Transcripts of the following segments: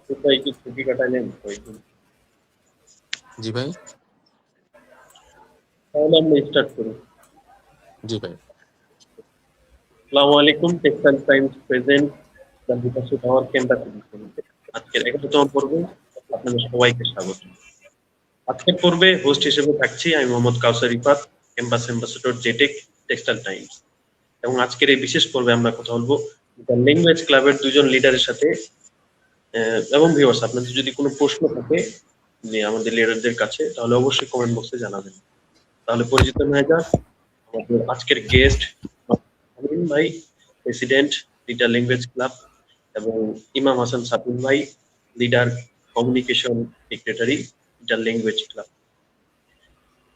কোথায় কি ছুটি কাটালেন কয়েকদিন? জি ভাই। তাহলে আমরা স্টার্ট করি। জি ভাই। আসসালামু আলাইকুম, টেক্সটাইল টাইমস প্রেজেন্ট দ্য বিকশিত আওয়ার ক্যাম্পাস এডিশন। আজকের 11তম পর্বে আপনাদের সবাইকে স্বাগত। আজকের পর্বে হোস্ট হিসেবে থাকছি আমি মোহাম্মদ কাউসার রিফাত, ক্যাম্পাস অ্যাম্বাসেডর জেটেক টেক্সটাইল টাইমস। এবং আজকের এই বিশেষ পর্বে আমরা কথা বলবো দ্য ল্যাঙ্গুয়েজ ক্লাবের দুজন লিডারের সাথে। এবং ভিউয়ার্স, আপনাদের যদি কোনো প্রশ্ন থাকে আমাদের লিডারদের কাছে, তাহলে অবশ্যই কমেন্ট বক্সে জানাবেন। তাহলে পরিচিত হয়ে যাক আমাদের আজকের গেস্ট আমিন ভাই, প্রেসিডেন্ট লিডার ল্যাঙ্গুয়েজ ক্লাব, এবং ইমাম হাসান সাবিন ভাই, leader communication secretary leader language club.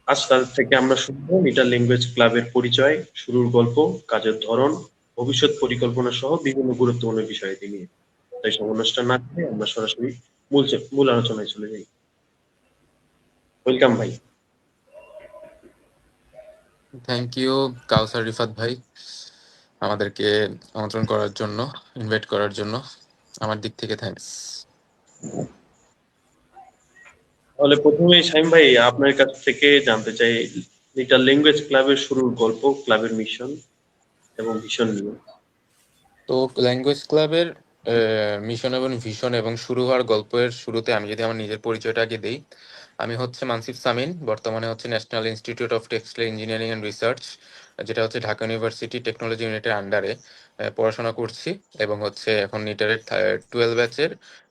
আজ তাদের থেকে আমরা শুনবো লিডার ল্যাঙ্গুয়েজ ক্লাবের পরিচয়, শুরুর গল্প, কাজের ধরন, ভবিষ্যৎ পরিকল্পনা সহ বিভিন্ন গুরুত্বপূর্ণ বিষয়াদি নিয়ে। তাই সব অনুষ্ঠান না করে আমরা সরাসরি মূল আলোচনায় চলে যাই। ওয়েলকাম ভাই। থ্যাংক ইউ কাউসার রিফাত ভাই, আমাদেরকে আমন্ত্রণ করার জন্য, ইনভাইট করার জন্য। আমার দিক থেকে থ্যাঙ্কস। তাহলে প্রথমেই শাইম ভাই, আপনার কাছ থেকে জানতে চাই লিটল ল্যাঙ্গুয়েজ ক্লাবের শুরুর গল্প, ক্লাবের মিশন এবং ভিশন নিয়ে। তো ল্যাঙ্গুয়েজ ক্লাবের মিশন এবং ভিশন এবং শুরু হওয়ার গল্পের শুরুতে আমি যদি আমার নিজের পরিচয়টা আগে দিই। আমি হচ্ছে মানসিফ সামিন, বর্তমানে হচ্ছে national institute of textile engineering and research, যেটা হচ্ছে ঢাকা ইউনিভার্সিটি টেকনোলজি ইউনিটের আন্ডারে পড়াশোনা করছি, এবং হচ্ছে এখন নিটারের 12 ব্যাচের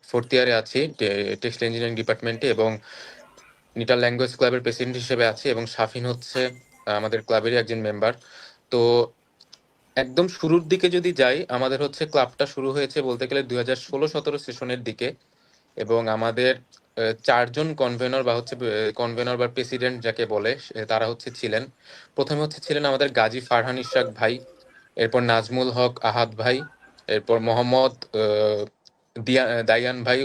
4th ইয়ারে আছি টেক্সটাইল ইঞ্জিনিয়ারিং ডিপার্টমেন্টে, এবং নিটাল ল্যাঙ্গুয়েজ ক্লাবের প্রেসিডেন্ট হিসেবে আছি, এবং শাফিন হচ্ছে আমাদের ক্লাবেরই একজন মেম্বার। তো একদম শুরুর দিকে যদি যাই, আমাদের হচ্ছে ক্লাবটা শুরু হয়েছে বলতে গেলে 2016-17 সেশনের দিকে, এবং আমাদের 4জন কনভেনর বা হচ্ছে কনভেনর বা প্রেসিডেন্ট যাকে বলে তারা হচ্ছে ছিলেন। প্রথমে হচ্ছে ছিলেন আমাদের গাজী ফারহান ইশরাক ভাই, এরপর নাজমুল হক আহাদ ভাই, এরপর মোহাম্মদ দায়ান ভাই,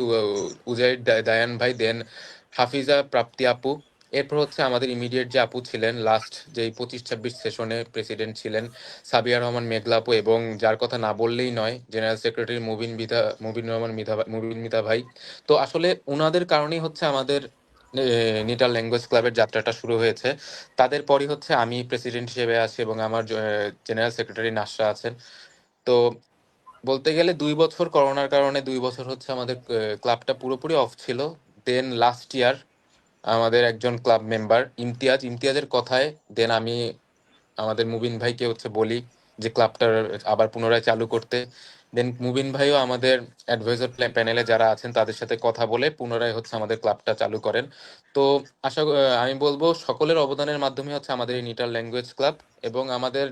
উজাইর দায়ান ভাই, দেন হাফিজা প্রাপ্তি আপু। এরপর হচ্ছে আমাদের ইমিডিয়েট যে আপু ছিলেন, লাস্ট যে 25-26 সেশনে প্রেসিডেন্ট ছিলেন, সাবিয়া রহমান মেঘলা আপু, এবং যার কথা না বললেই নয়, জেনারেল সেক্রেটারি মুবিন রহমান মুবিন মিতা ভাই। তো আসলে ওনাদের কারণেই হচ্ছে আমাদের নিটাল ল্যাঙ্গুয়েজ ক্লাবের যাত্রাটা শুরু হয়েছে। তাদের পরই হচ্ছে আমি প্রেসিডেন্ট হিসেবে আছি, এবং আমার জেনারেল সেক্রেটারি নাসরা আছেন। তো বলতে গেলে 2 বছর করোনার কারণে 2 বছর হচ্ছে আমাদের ক্লাবটা পুরোপুরি অফ ছিল। দেন লাস্ট ইয়ার আমাদের একজন ক্লাব মেম্বার ইমতিয়াজের কথায় দেন আমি আমাদের মুবিন ভাইকে হচ্ছে বলি যে ক্লাবটা আবার পুনরায় চালু করতে। দেন মুবিন ভাইও আমাদের অ্যাডভাইজার প্যানেলে যারা আছেন তাদের সাথে কথা বলে পুনরায় হচ্ছে আমাদের ক্লাবটা চালু করেন। তো আমি বলবো সকলের অবদানের মাধ্যমে হচ্ছে আমাদের এই নিটাল ল্যাঙ্গুয়েজ ক্লাব। এবং আমাদের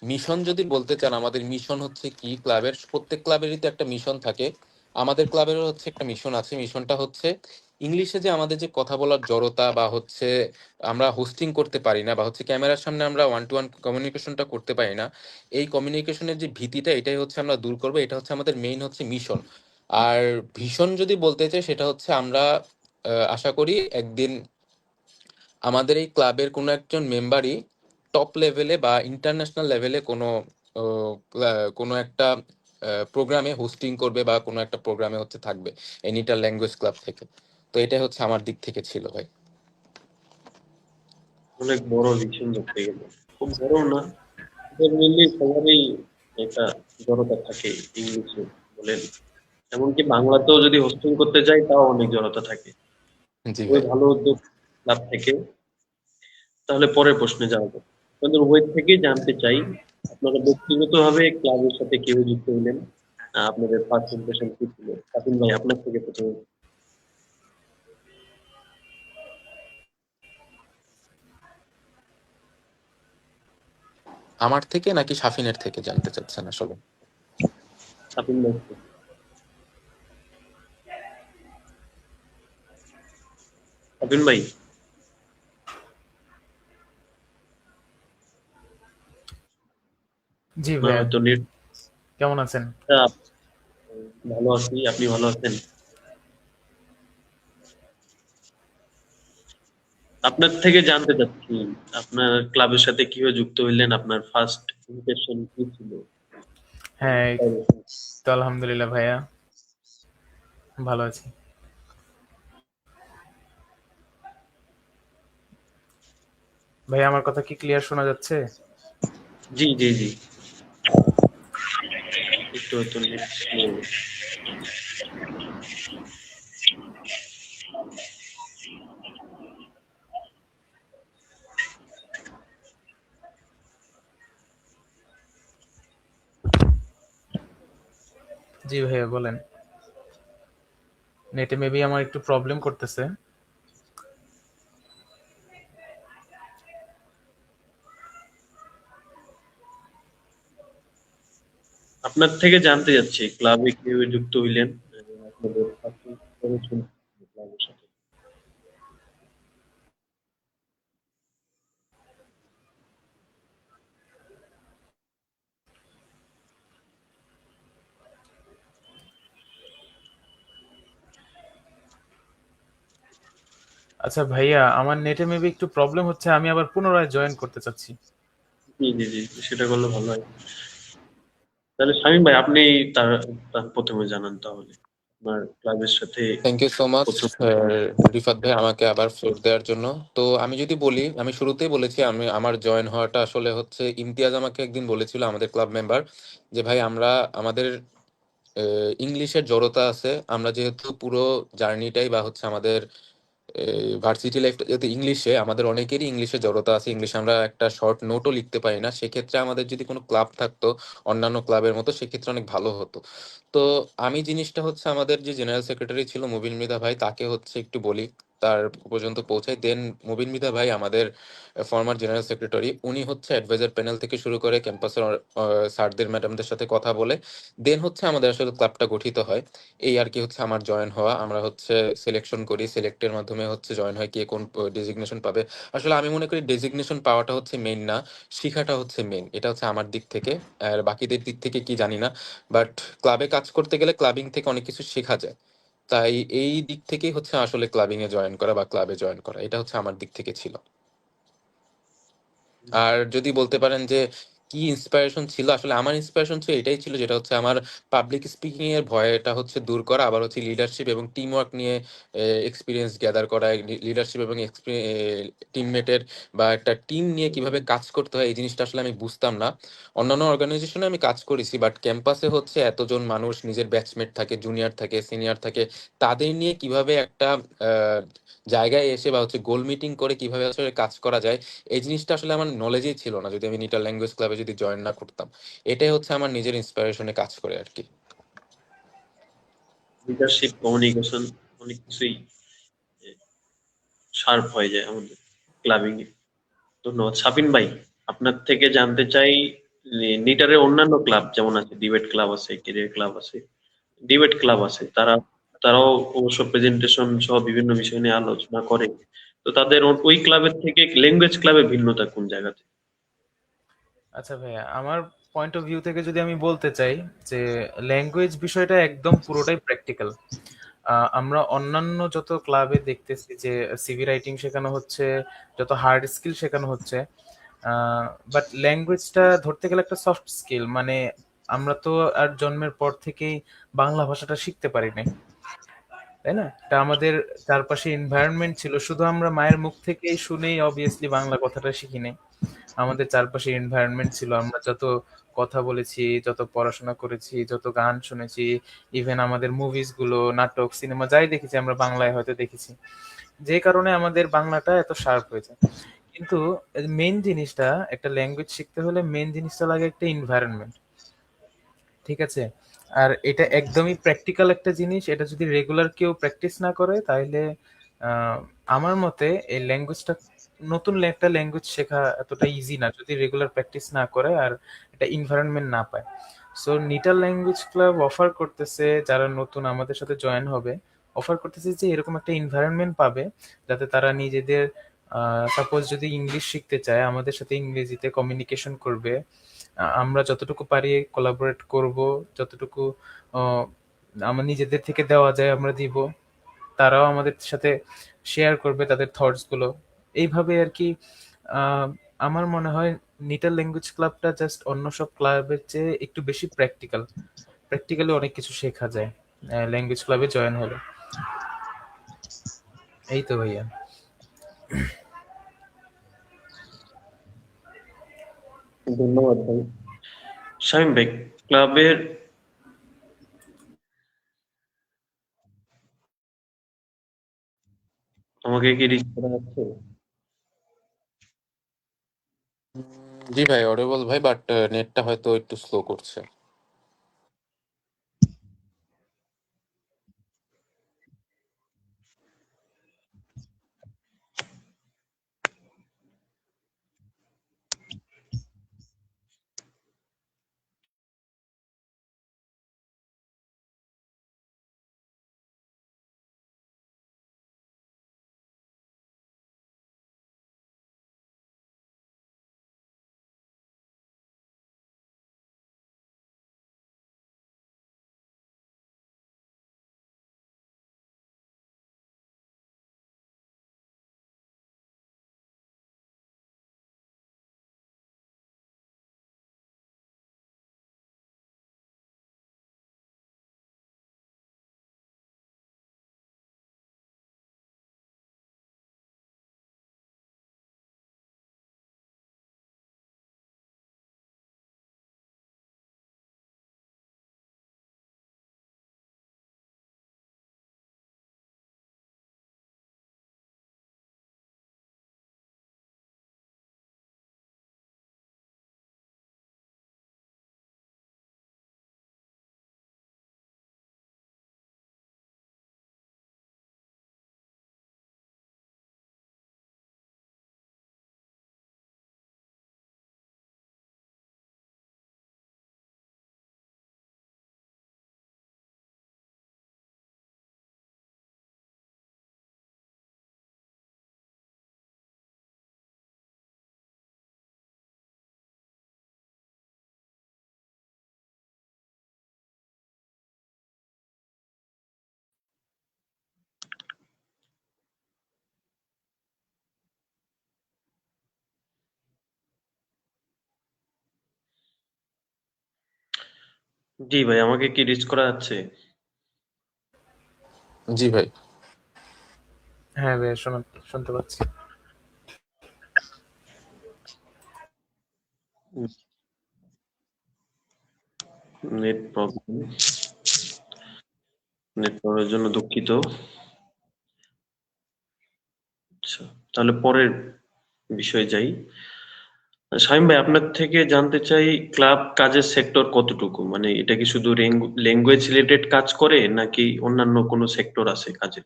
মিশন যদি বলতে চান, আমাদের মিশন হচ্ছে কি, ক্লাবের প্রত্যেক ক্লাবেরই তো একটা মিশন থাকে। আমাদের ক্লাবেরও হচ্ছে একটা মিশন আছে। মিশনটা হচ্ছে ইংলিশে যে আমাদের যে কথা বলার জড়তা, বা হচ্ছে আমরা হোস্টিং করতে পারি না, বা হচ্ছে ক্যামেরার সামনে আমরা ওয়ান টু ওয়ান কমিউনিকেশনটা করতে পারি না, এই কমিউনিকেশনের যে ভীতিটা, এটাই হচ্ছে আমরা দূর করবো। এটা হচ্ছে আমাদের মেইন হচ্ছে মিশন। আর ভীষণ যদি বলতে চাই, সেটা হচ্ছে আমরা আশা করি একদিন আমাদের এই ক্লাবের কোনো একজন মেম্বারই টপ লেভেলে বা ইন্টারন্যাশনাল লেভেলে কোনো একটা প্রোগ্রামে হোস্টিং করবে, বা কোনো একটা প্রোগ্রামে হচ্ছে থাকবে এনিটাল ল্যাঙ্গুয়েজ ক্লাব থেকে। তো এটাই হচ্ছে আমার দিক থেকে ছিল ভাই। অনেক বড় ভিশন ধরতে গেলে, খুব বড় না, মেনলি সবারই একটা জড়তা থাকে ইংলিশে বলেন, এমনকি বাংলাতেও যদি হোস্টিং করতে যাই তাও অনেক জড়তা থাকে। জি ওই ভাই। ভালো উদ্যোগ ক্লাব থেকে। তাহলে পরের প্রশ্নে যাবো। আপনাদের ওয়েব থেকে জানতে চাই আপনারা ব্যক্তিগতভাবে ক্লাবের সাথে কিভাবে যুক্ত হলেন, আপনাদের ফার্স্ট ইমপ্রেশন কি ছিল? স্বাধীন ভাই, আপনার থেকে প্রথমে। আমার থেকে নাকি শাফিনের থেকে জানতে চাচ্ছেন আসলে? স্বাধীন ভাই। স্বাধীন ভাই। জি আপনার ভাইয়া, হয়তো নেট। কেমন আছেন? ভালো আছি, আপনি ভালো আছেন? আপনার থেকে জানতে চাচ্ছি আপনার ক্লাবের সাথে কিভাবে যুক্ত হইলেন, আপনার ফার্স্ট ইমপ্রেশন কি ছিল? হ্যাঁ, তো আলহামদুলিল্লাহ ভাইয়া। ভালো আছি। ভাই আমার কথা কি ক্লিয়ার শোনা যাচ্ছে? জি জি জি, একটু হয়তো নেট স্লো। জি ভাইয়া বলেন। নেটে মেবি আমার একটু প্রবলেম করতেছে। আপনার থেকে জানতে চাচ্ছি ক্লাবে কিভাবে যুক্ত হইলেন এবং আপনাদের আপনি করেছেন ক্লাবের সাথে। আচ্ছা ভাইয়া, আমার নেটে মেবি একটু প্রবলেম হচ্ছে, আমি আবার পুনরায় জয়েন করতে চাচ্ছি। জি জি জি, সেটা করলে ভালো হয়। তাহলে শামীম ভাই আপনি তার তার প্রথমে জানান তাহলে আপনার ক্লাবের সাথে থ্যাংক ইউ সো মাচ প্রথম। রিফাত ভাই আমাকে আবার ফ্লোর দেওয়ার জন্য। তো আমি যদি বলি, আমি শুরুতেই বলেছি আমি আমার জয়েন হওয়াটা আসলে হচ্ছে ইমতিয়াজ আমাকে একদিন বলেছিল, আমাদের ক্লাব মেম্বার, যে ভাই আমরা আমাদের ইংলিশের জড়তা আছে, আমরা যেহেতু পুরো জার্নিটাই বা হচ্ছে আমাদের ভার্সিটি লাইফটা যেহেতু ইংলিশে, আমাদের অনেকেরই ইংলিশে জড়তা আছে, ইংলিশে আমরা একটা শর্ট নোটও লিখতে পারি না, সেক্ষেত্রে আমাদের যদি কোনো ক্লাব থাকতো অন্যান্য ক্লাবের মতো সেক্ষেত্রে অনেক ভালো হতো। তো আমি জিনিসটা হচ্ছে আমাদের যে জেনারেল সেক্রেটারি ছিল মুবিন মৃধা ভাই, তাকে হচ্ছে একটু বলি, তার পর্যন্ত পৌঁছাই। দেন মুবিন মৃধা ভাই আমাদের ফর্মার জেনারেল সেক্রেটারি, উনি হচ্ছে অ্যাডভাইজার প্যানেল থেকে শুরু করে ক্যাম্পাসের স্যারদের ম্যাডামদের সাথে কথা বলে দেন হচ্ছে আমাদের আসলে ক্লাবটা গঠিত হয়। এই আর কি হচ্ছে আমার জয়েন হওয়া। আমরা হচ্ছে সিলেকশন করি, সিলেক্টের মাধ্যমে হচ্ছে জয়েন হয় কে কোন ডেজিগনেশন পাবে। আসলে আমি মনে করি ডেজিগনেশন পাওয়াটা হচ্ছে মেইন না, শিখাটা হচ্ছে মেইন। এটা হচ্ছে আমার দিক থেকে, আর বাকিদের দিক থেকে কি জানি না। বাট ক্লাবে কাজ করতে গেলে ক্লাবিং থেকে অনেক কিছু শেখা যায়। তাই এই দিক থেকেই হচ্ছে আসলে ক্লাবিং এ জয়েন করা বা ক্লাবে জয়েন করা, এটা হচ্ছে আমার দিক থেকে ছিল। আর যদি বলতে পারেন যে কি ইন্সপিরেশন ছিল, আসলে আমার ইন্সপিরেশন ছিল এটাই ছিল, যেটা হচ্ছে আমার পাবলিক স্পিকিং এর ভয়টা হচ্ছে দূর করা, আবার হচ্ছে লিডারশিপ এবং টিম ওয়ার্ক নিয়ে এক্সপিরিয়েন্স গ্যাদার করা। লিডারশিপ এবং টিমমেটের বা একটা টিম নিয়ে কিভাবে কাজ করতে হয় এই জিনিসটা আসলে আমি বুঝতাম না। অন্যান্য অর্গানাইজেশনে আমি কাজ করেছি, বাট ক্যাম্পাসে হচ্ছে এতজন মানুষ, নিজের ব্যাচমেট থাকে, জুনিয়র থাকে, সিনিয়র থাকে, তাদের নিয়ে কিভাবে একটা আহ, জায়গায় এসে বা হচ্ছে গোল মিটিং করে কিভাবে আসলে কাজ করা যায়, এই জিনিসটা আসলে আমার নলেজেই ছিল না যদি আমি নিটাল ল্যাঙ্গুয়েজ ক্লাবে যদি জয়েন না করতাম। এটাই হচ্ছে আমার নিজের ইন্সপিরেশনে কাজ করে আর কি। লিডারশিপ, কমিউনিকেশন, অনেক কিছুই শার্প হয়ে যায় আমাদের ক্লাবিং এ। ধন্যবাদ সাবিন ভাই। আপনার থেকে জানতে চাই নিটারের অন্যান্য ক্লাব যেমন আছে, ডিবেট ক্লাব আছে, ক্যারিয়ার ক্লাব আছে, ডিবেট ক্লাব আছে, তারাও অবশ্য প্রেজেন্টেশন সহ বিভিন্ন বিষয় নিয়ে আলোচনা করে। তো তাদের ওই ক্লাবের থেকে ল্যাঙ্গুয়েজ ক্লাবের ভিন্নতা কোন জায়গাতে? আচ্ছা ভাইয়া, আমার পয়েন্ট অফ ভিউ থেকে যদি আমি বলতে চাই যে ল্যাঙ্গুয়েজ বিষয়টা একদম পুরোটাই প্র্যাকটিক্যাল। আমরা অন্যান্য যত ক্লাবে দেখতেছি যে সিভি রাইটিং শেখানো হচ্ছে, যত হার্ড স্কিল শেখানো হচ্ছে, বাট ল্যাঙ্গুয়েজটা ধরতে গেলে একটা সফট স্কিল। মানে আমরা তো আর জন্মের পর থেকেই বাংলা ভাষাটা শিখতে পারি নাই, তাই না? এটা আমাদের চারপাশে এনভায়রনমেন্ট ছিল, শুধু আমরা মায়ের মুখ থেকেই শুনেই অবভিয়াসলি বাংলা কথাটা শিখি নাই। আমাদের চারপাশে এনভায়রনমেন্ট ছিল, আমরা যত কথা বলেছি, যত পড়াশোনা করেছি, যত গান শুনেছি, ইভেন আমাদের মুভিজ গুলো, নাটক, সিনেমা যাই দেখেছি আমরা বাংলায় হয়তো দেখেছি, যে কারণে আমাদের বাংলাটা এত শার্প হয়েছে। কিন্তু মেইন জিনিসটা, একটা ল্যাঙ্গুয়েজ শিখতে হলে মেইন জিনিসটা লাগে একটা এনভায়রনমেন্ট, ঠিক আছে? আর এটা একদমই প্র্যাকটিক্যাল একটা জিনিস, এটা যদি রেগুলার কেউ প্র্যাকটিস না করে তাহলে আহ, আমার মতে এই ল্যাঙ্গুয়েজটা, নতুন একটা ল্যাঙ্গুয়েজ শেখা এতটা ইজি না যদি রেগুলার প্র্যাকটিস না করে আর একটা এনভায়রনমেন্ট না পায়। সো নিটাল ল্যাঙ্গুয়েজ ক্লাব অফার করতেছে, যারা নতুন আমাদের সাথে জয়েন হবে, অফার করতেছে যে এরকম একটা এনভায়রনমেন্ট পাবে যাতে তারা নিজেদের, সাপোজ যদি ইংলিশ শিখতে চায় আমাদের সাথে ইংরেজিতে কমিউনিকেশন করবে, আমরা যতটুকু পারি কোলাবোরেট করব, যতটুকু আহ, আমার নিজেদের থেকে দেওয়া যায় আমরা দিব, তারাও আমাদের সাথে শেয়ার করবে তাদের থটস গুলো, এইভাবে আর কি। আহ, আমার মনে হয় নিটাল ল্যাঙ্গুয়েজ ক্লাবটা জাস্ট অন্য সব ক্লাবের চেয়ে একটু বেশি প্র্যাকটিক্যাল, প্র্যাকটিক্যালি অনেক কিছু শেখা যায়। ল্যাঙ্গুয়েজ ক্লাবে জয়েন হলো। এই তো ভাইয়া। ধন্যবাদ ভাই। শামীম ভাই, ক্লাবের আমাকে কি রিচ করা যাচ্ছে? জি ভাই, অডিবল ভাই, বাট নেটটা হয়তো একটু স্লো করছে। জি ভাই, আমাকে কি রিচ করা যাচ্ছে? জি ভাই। হ্যাঁ ভাইয়া, শুনতে পাচ্ছি। নেট প্রবলেম, নেট প্রবলেমের জন্য দুঃখিত। আচ্ছা, তাহলে পরের বিষয়ে যাই। শামীম ভাই, আপনার থেকে জানতে চাই, ক্লাব কাজের সেক্টর কতটুকু? মানে এটা কি শুধু ল্যাঙ্গুয়েজ রিলেটেড কাজ করে নাকি অন্যান্য কোনো সেক্টর আছে কাজের?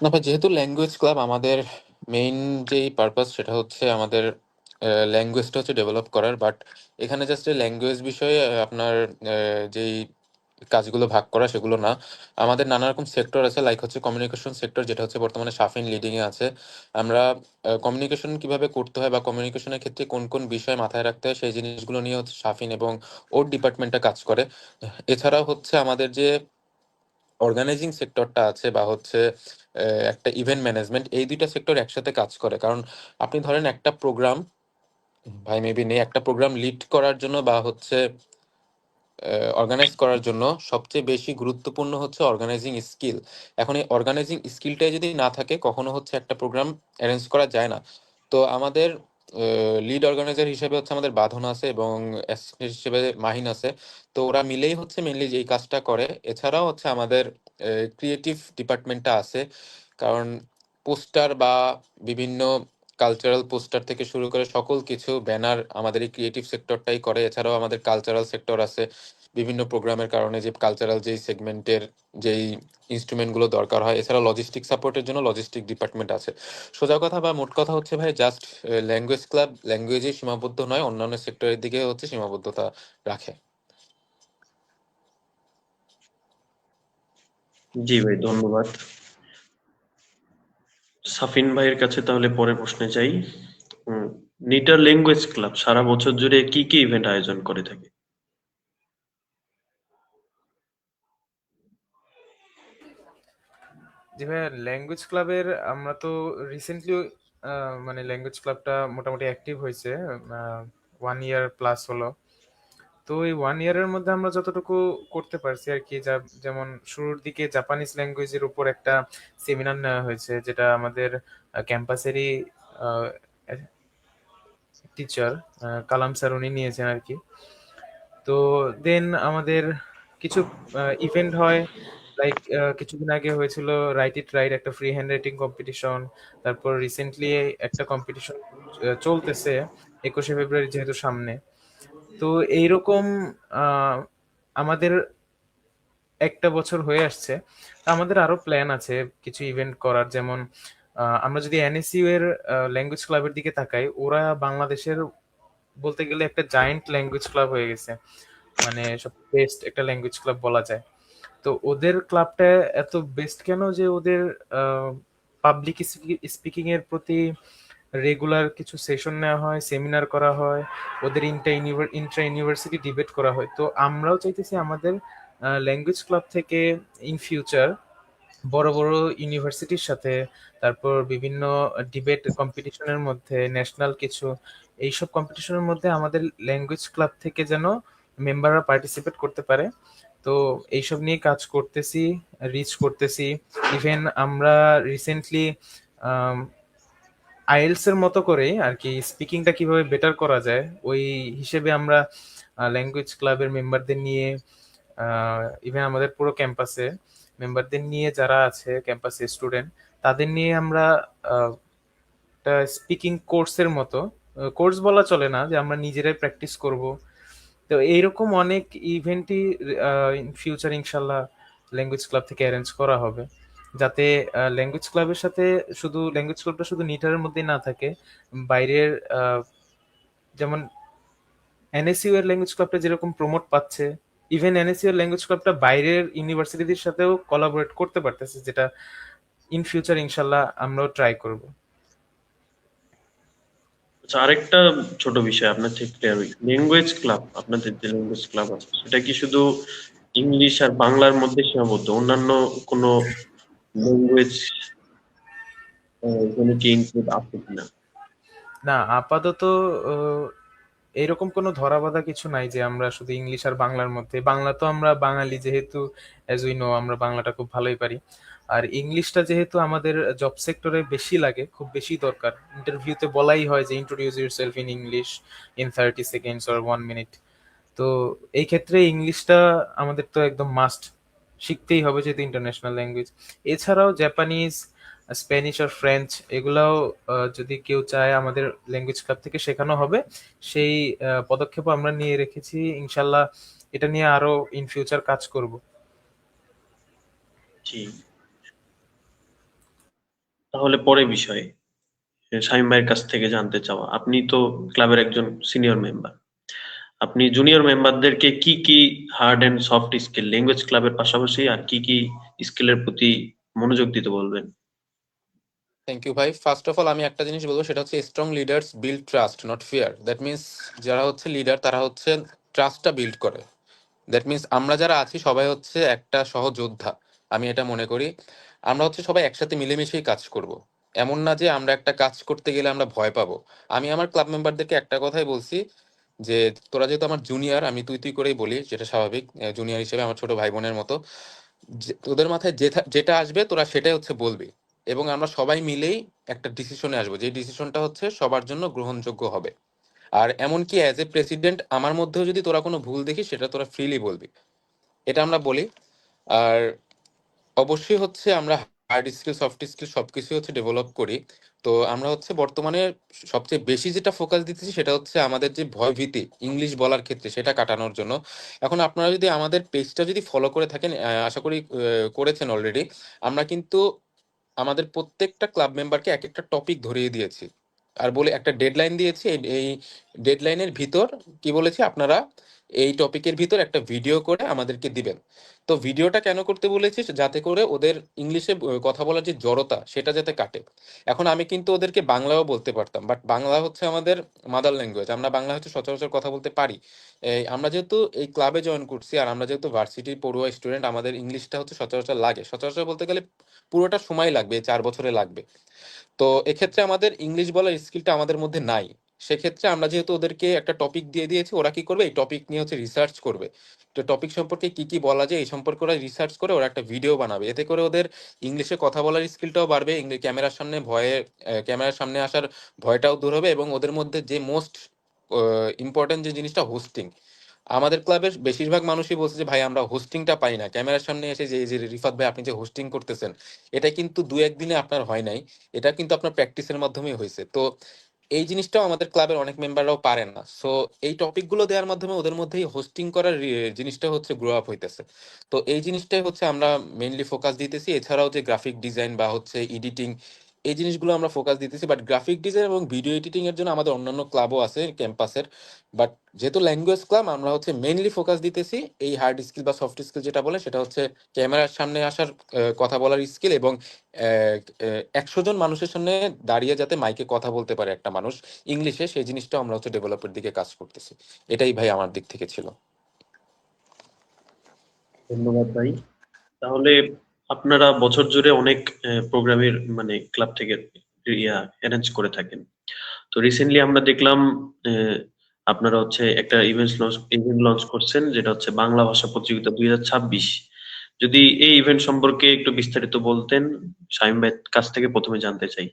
না ভাই, যেহেতু ল্যাঙ্গুয়েজ ক্লাব, আমাদের মেইন যেই পারপাস সেটা হচ্ছে আমাদের ল্যাঙ্গুয়েজটা হচ্ছে ডেভেলপ করার। বাট এখানে জাস্ট ল্যাঙ্গুয়েজ বিষয়ে আপনার যেই কাজগুলো ভাগ করা সেগুলো না, আমাদের নানা রকম সেক্টর আছে। লাইক হচ্ছে কমিউনিকেশন সেক্টর, যেটা হচ্ছে বর্তমানে শাফিন লিডিং এ আছে। আমরা কমিউনিকেশন কিভাবে করতে হয় বা কমিউনিকেশনের ক্ষেত্রে কোন কোন বিষয় মাথায় রাখতে হয় সেই জিনিসগুলো নিয়ে হচ্ছে শাফিন এবং ওর ডিপার্টমেন্টটা কাজ করে। এছাড়াও হচ্ছে আমাদের যে অর্গানাইজিং সেক্টরটা আছে বা হচ্ছে একটা ইভেন্ট ম্যানেজমেন্ট, এই দুইটা সেক্টর একসাথে কাজ করে। কারণ আপনি ধরেন একটা প্রোগ্রাম, ভাই মেবি নেই, একটা প্রোগ্রাম লিড করার জন্য বা হচ্ছে অর্গানাইজ করার জন্য সবচেয়ে বেশি গুরুত্বপূর্ণ হচ্ছে অর্গানাইজিং স্কিল। এখন এই অর্গানাইজিং স্কিলটাই যদি না থাকে, কখনো হচ্ছে একটা প্রোগ্রাম অ্যারেঞ্জ করা যায় না। তো আমাদের লিড অর্গানাইজার হিসেবে হচ্ছে আমাদের বাঁধন আছে এবং অ্যাসিস্ট্যান্ট হিসেবে মাহিন আছে। তো ওরা মিলেই হচ্ছে মেনলি যেই কাজটা করে। এছাড়াও হচ্ছে আমাদের ক্রিয়েটিভ ডিপার্টমেন্টটা আছে। কারণ পোস্টার বা বিভিন্ন কালচারাল পোস্টার থেকে শুরু করে সকল কিছু ব্যানার আমাদের এই ক্রিয়েটিভ সেক্টরটাই করে। এছাড়াও আমাদের কালচারাল সেক্টর আছে। বিভিন্ন প্রোগ্রামের কারণে যে কালচারাল যেই সেগমেন্টের যেই ইনস্ট্রুমেন্টগুলো দরকার হয়, এছাড়া লজিস্টিক সাপোর্টের জন্য লজিস্টিক ডিপার্টমেন্ট আছে। সোজা কথা বা মোট কথা হচ্ছে ভাই, জাস্ট ল্যাঙ্গুয়েজ ক্লাব ল্যাঙ্গুয়েজে সীমাবদ্ধ নয়, অন্যান্য সেক্টরের দিকে হচ্ছে সীমাবদ্ধতা রাখে। জি ভাই, ধন্যবাদ। সাফিন ভাইয়ের কাছে তাহলে পরের প্রশ্নে যাই। নিটার ল্যাঙ্গুয়েজ ক্লাব সারা বছর জুড়ে কি কি ইভেন্ট আয়োজন করে থাকে? জি ভাইয়া, ল্যাঙ্গুয়েজ ক্লাবের আমরা তো রিসেন্টলি মানে ল্যাঙ্গুয়েজ ক্লাবটা মোটামুটি অ্যাক্টিভ হয়েছে, 1 ইয়ার প্লাস হলো। তো এই 1 ইয়ারের মধ্যে আমরা যতটুকু করতে পারছি আর কি, যেমন শুরুর দিকে জাপানিজ ল্যাঙ্গুয়েজের উপর একটা সেমিনার নেওয়া হয়েছে, যেটা আমাদের ক্যাম্পাসেরই টিচার কালাম স্যার উনি নিয়েছেন আর কি। তো দেন আমাদের কিছু ইভেন্ট হয়, লাইক কিছুদিন আগে হয়েছিল রাইট ইট রাইট, একটা ফ্রি হ্যান্ড রাইটিং কম্পিটিশন। তারপর রিসেন্টলি একটা কম্পিটিশন চলতেছে 21শে ফেব্রুয়ারি যেহেতু সামনে। তো এইরকম আহ, আমাদের একটা বছর হয়ে আসছে। তা আমাদের আরো প্ল্যান আছে কিছু ইভেন্ট করার, যেমন আমরা যদি এনএসইউ এর ল্যাঙ্গুয়েজ ক্লাবের দিকে তাকাই, ওরা বাংলাদেশের বলতে গেলে একটা জায়েন্ট ল্যাঙ্গুয়েজ ক্লাব হয়ে গেছে, মানে সব বেস্ট একটা ল্যাঙ্গুয়েজ ক্লাব বলা যায়। তো ওদের ক্লাবটা এত বেস্ট কেন, যে ওদের পাবলিক স্পিকিং এর প্রতি রেগুলার কিছু সেশন নেওয়া হয়, সেমিনার করা হয়, ওদের ইন্ট্রা ইউনিভার্সিটি ডিবেট করা হয়। তো আমরাও চাইতেছি আমাদের ল্যাঙ্গুয়েজ ক্লাব থেকে ইন ফিউচার বড় বড় ইউনিভার্সিটির সাথে, তারপর বিভিন্ন ডিবেট কম্পিটিশনের মধ্যে, ন্যাশনাল কিছু এইসব কম্পিটিশনের মধ্যে আমাদের ল্যাঙ্গুয়েজ ক্লাব থেকে যেন মেম্বাররা পার্টিসিপেট করতে পারে। তো এইসব নিয়ে কাজ করতেছি, রিচ করতেছি। ইভেন আমরা রিসেন্টলি আইএলস এর মতো করে আর কি স্পিকিংটা কিভাবে বেটার করা যায়, ওই হিসেবে আমরা ল্যাঙ্গুয়েজ ক্লাবের মেম্বারদের নিয়ে, ইভেন আমাদের পুরো ক্যাম্পাসে মেম্বারদের নিয়ে যারা আছে ক্যাম্পাসে স্টুডেন্ট, তাদের নিয়ে আমরা আহ, একটা স্পিকিং কোর্সের মতো, কোর্স বলা চলে না, যে আমরা নিজেরাই প্র্যাকটিস করব। তো এইরকম অনেক ইভেন্টই ইন ফিউচার ইনশাল্লাহ ল্যাঙ্গুয়েজ ক্লাব থেকে অ্যারেঞ্জ করা হবে, যাতে ল্যাঙ্গুয়েজ ক্লাবের সাথে শুধু ল্যাঙ্গুয়েজ ক্লাবটা শুধু নিটারের মধ্যেই না থাকে, বাইরের যেমন এনএসইউ এর ল্যাঙ্গুয়েজ ক্লাবটা যেরকম প্রমোট পাচ্ছে, ইভেন এনএসইউ এর ল্যাঙ্গুয়েজ ক্লাবটা বাইরের ইউনিভার্সিটিদের সাথেও কোলাবোরেট করতে পারতেছে, যেটা ইন ফিউচার ইনশাল্লাহ আমরাও ট্রাই করব। আচ্ছা, আরেকটা ছোট বিষয় আপনার থেকে ক্লিয়ার হই, ল্যাঙ্গুয়েজ ক্লাব, আপনাদের যে ল্যাঙ্গুয়েজ ক্লাব আছে সেটা কি শুধু ইংলিশ আর বাংলার মধ্যে সীমাবদ্ধ, অন্যান্য কোনো ল্যাঙ্গুয়েজ এখানে কি ইনক্লুড আছে কিনা? না, আপাতত আহ, এরকম কোনো ধরাবাঁধা কিছু নাই যে আমরা শুধু ইংলিশ আর বাংলার মধ্যে। বাংলা তো আমরা বাঙালি যেহেতু, অ্যাজ উই নো, আমরা বাংলাটা খুব ভালোই পারি। আর ইংলিশটা যেহেতু আমাদের জব সেক্টরে বেশি লাগে, খুব বেশি দরকার, ইন্টারভিউতে বলাই হয় যে introduce yourself in English in 30 seconds or 1 minute. তো এই ক্ষেত্রে ইংলিশটা আমাদের তো একদম মাস্ট, শিখতেই হবে যেহেতু ইন্টারন্যাশনাল ল্যাঙ্গুয়েজ। এছাড়াও জাপানিজ, স্প্যানিশ আর ফ্রেঞ্চ এগুলাও যদি কেউ চায় আমাদের ল্যাঙ্গুয়েজ ক্লাব থেকে শেখানো হবে। সেই পদক্ষেপ আমরা নিয়ে রেখেছি ইনশাল্লাহ, এটা নিয়ে আরো ইন ফিউচার কাজ করব। জি, তাহলে পরে বিষয়ে শামীম ভাইয়ের কাছ থেকে জানতে চাওয়া, আপনি তো ক্লাবের একজন সিনিয়র মেম্বার, আপনি জুনিয়র মেম্বারদেরকে কি কি hard and soft skill language ক্লাবের পাশাপাশি আর কি কি স্কিলের প্রতি মনোযোগ দিতে বলবেন? থ্যাংক ইউ ভাই। ফার্স্ট অফ অল আমি একটা জিনিস বলবো, সেটা হচ্ছে strong leaders build trust not fear. That means যারা হচ্ছে লিডার তারা হচ্ছে ট্রাস্টটা বিল্ড করে। দ্যাট মিনস আমরা যারা আছি সবাই হচ্ছে একটা সহযোদ্ধা, আমি এটা মনে করি। আমরা হচ্ছে সবাই একসাথে মিলেমিশেই কাজ করব। এমন না যে আমরা একটা কাজ করতে গেলে আমরা ভয় পাবো। আমি আমার ক্লাব মেম্বারদেরকে একটা কথাই বলছি, যে তোরা যেহেতু আমার জুনিয়র, আমি তুই তুই করেই বলি, যেটা স্বাভাবিক, জুনিয়র হিসেবে আমার ছোট ভাই বোনের মতো, তোদের মাথায় যেটা যেটা আসবে তোরা সেটাই হচ্ছে বলবি, এবং আমরা সবাই মিলেই একটা ডিসিশনে আসবো, যে ডিসিশনটা হচ্ছে সবার জন্য গ্রহণযোগ্য হবে। আর এমনকি অ্যাজ এ প্রেসিডেন্ট আমার মধ্যেও যদি তোরা কোনো ভুল দেখিস সেটা তোরা ফ্রিলি বলবি, এটা আমরা বলি। আর অবশ্যই হচ্ছে আমরা হার্ড স্কিল সফট স্কিল সবকিছু হচ্ছে ডেভেলপ করি। তো আমরা হচ্ছে বর্তমানে সবচেয়ে বেশি যেটা ফোকাস দিতেছি সেটা হচ্ছে আমাদের যে ভয় ভীতি ইংলিশ বলার ক্ষেত্রে সেটা কাটানোর জন্য। এখন আপনারা যদি আমাদের পেজটা যদি ফলো করে থাকেন, আশা করি করেছেন অলরেডি, আমরা কিন্তু আমাদের প্রত্যেকটা ক্লাব মেম্বারকে এক একটা টপিক ধরিয়ে দিয়েছি, আর বলে একটা ডেডলাইন দিয়েছি। এই ডেডলাইনের ভিতর কি বলেছি, আপনারা এই টপিকের ভিতর একটা ভিডিও করে আমাদেরকে দিবেন। তো ভিডিওটা কেন করতে বলেছি, যাতে করে ওদের ইংলিশে কথা বলার যে জড়তা সেটা যাতে কাটে। এখন আমি কিন্তু ওদেরকে বাংলাও বলতে পারতাম, বাট বাংলা হচ্ছে আমাদের মাদার ল্যাঙ্গুয়েজ, আমরা বাংলা হচ্ছে সচরাচর কথা বলতে পারি। এই আমরা যেহেতু এই ক্লাবে জয়েন করছি আর আমরা যেহেতু ভার্সিটির পড়ুয়া স্টুডেন্ট, আমাদের ইংলিশটা হচ্ছে সচরাচর লাগে, সচরাচর বলতে গেলে পুরোটা সময় লাগবে, 4 বছরে লাগবে। তো এক্ষেত্রে আমাদের ইংলিশ বলার স্কিলটা আমাদের মধ্যে নাই। সেক্ষেত্রে আমরা যেহেতু ওদেরকে একটা টপিক দিয়ে দিয়েছি, ওরা কি করবে, এই টপিক নিয়ে হচ্ছে রিসার্চ করবে। তো টপিক সম্পর্কে কি কি বলা যায় এই সম্পর্কে ওরা রিসার্চ করে ওরা একটা ভিডিও বানাবে। এতে করে ওদের ইংলিশে কথা বলার স্কিলটাও বাড়বে, ক্যামেরার সামনে ক্যামেরার সামনে আসার ভয়টাও দূর হবে, এবং ওদের মধ্যে যে মোস্ট ইম্পর্টেন্ট যে জিনিসটা, হোস্টিং। আমাদের ক্লাবের বেশিরভাগ মানুষই বলছে যে ভাই আমরা হোস্টিংটা পাই না। ক্যামেরার সামনে এসে যে যে রিফাত ভাই আপনি যে হোস্টিং করতেছেন, এটা কিন্তু দু একদিনে আপনার হয় নাই, এটা কিন্তু আপনার প্র্যাকটিসের মাধ্যমেই হয়েছে। তো এই জিনিসটাও আমাদের ক্লাবের অনেক মেম্বাররাও পারেন না। সো এই টপিকগুলো দেওয়ার মাধ্যমে ওদের মধ্যেই হোস্টিং করার জিনিসটা হচ্ছে গ্রো আপ হইতেছে। তো এই জিনিসটাই হচ্ছে আমরা মেইনলি ফোকাস দিতেছি। এছাড়াও যে গ্রাফিক ডিজাইন বা হচ্ছে এডিটিং, এই জিনিসগুলো আমরা ফোকাস দিতেছি। বাট গ্রাফিক ডিজাইন এবং ভিডিও এডিটিং এর জন্য আমাদের অন্যান্য ক্লাবও আছে ক্যাম্পাসের। বাট যেহেতু ল্যাঙ্গুয়েজ ক্লাব, আমরা হচ্ছে মেইনলি ফোকাস দিতেছি এই হার্ড স্কিল বা সফট স্কিল যেটা বলে, সেটা হচ্ছে ক্যামেরার সামনে আসার কথা বলার স্কিল, এবং 100 জন মানুষের সামনে দাঁড়িয়ে যাতে মাইকে কথা বলতে পারে একটা মানুষ ইংলিশে, সেই জিনিসটা আমরা হচ্ছে ডেভেলপের দিকে কাজ করতেছি। এটাই ভাই আমার দিক থেকে ছিল। ধন্যবাদ ভাই। তাহলে আপনারা বছর জুড়ে অনেক প্রোগ্রামের মানে ক্লাব থেকে অ্যারেঞ্জ করে থাকেন। তো রিসেন্টলি আমরা দেখলাম আহ, আপনারা হচ্ছে একটা ইভেন্ট লঞ্চ করছেন, যেটা হচ্ছে বাংলা ভাষা প্রতিযোগিতা 2026। যদি এই ইভেন্ট সম্পর্কে একটু বিস্তারিত বলতেন, শামীম ভাইয়ের কাছ থেকে প্রথমে জানতে চাই।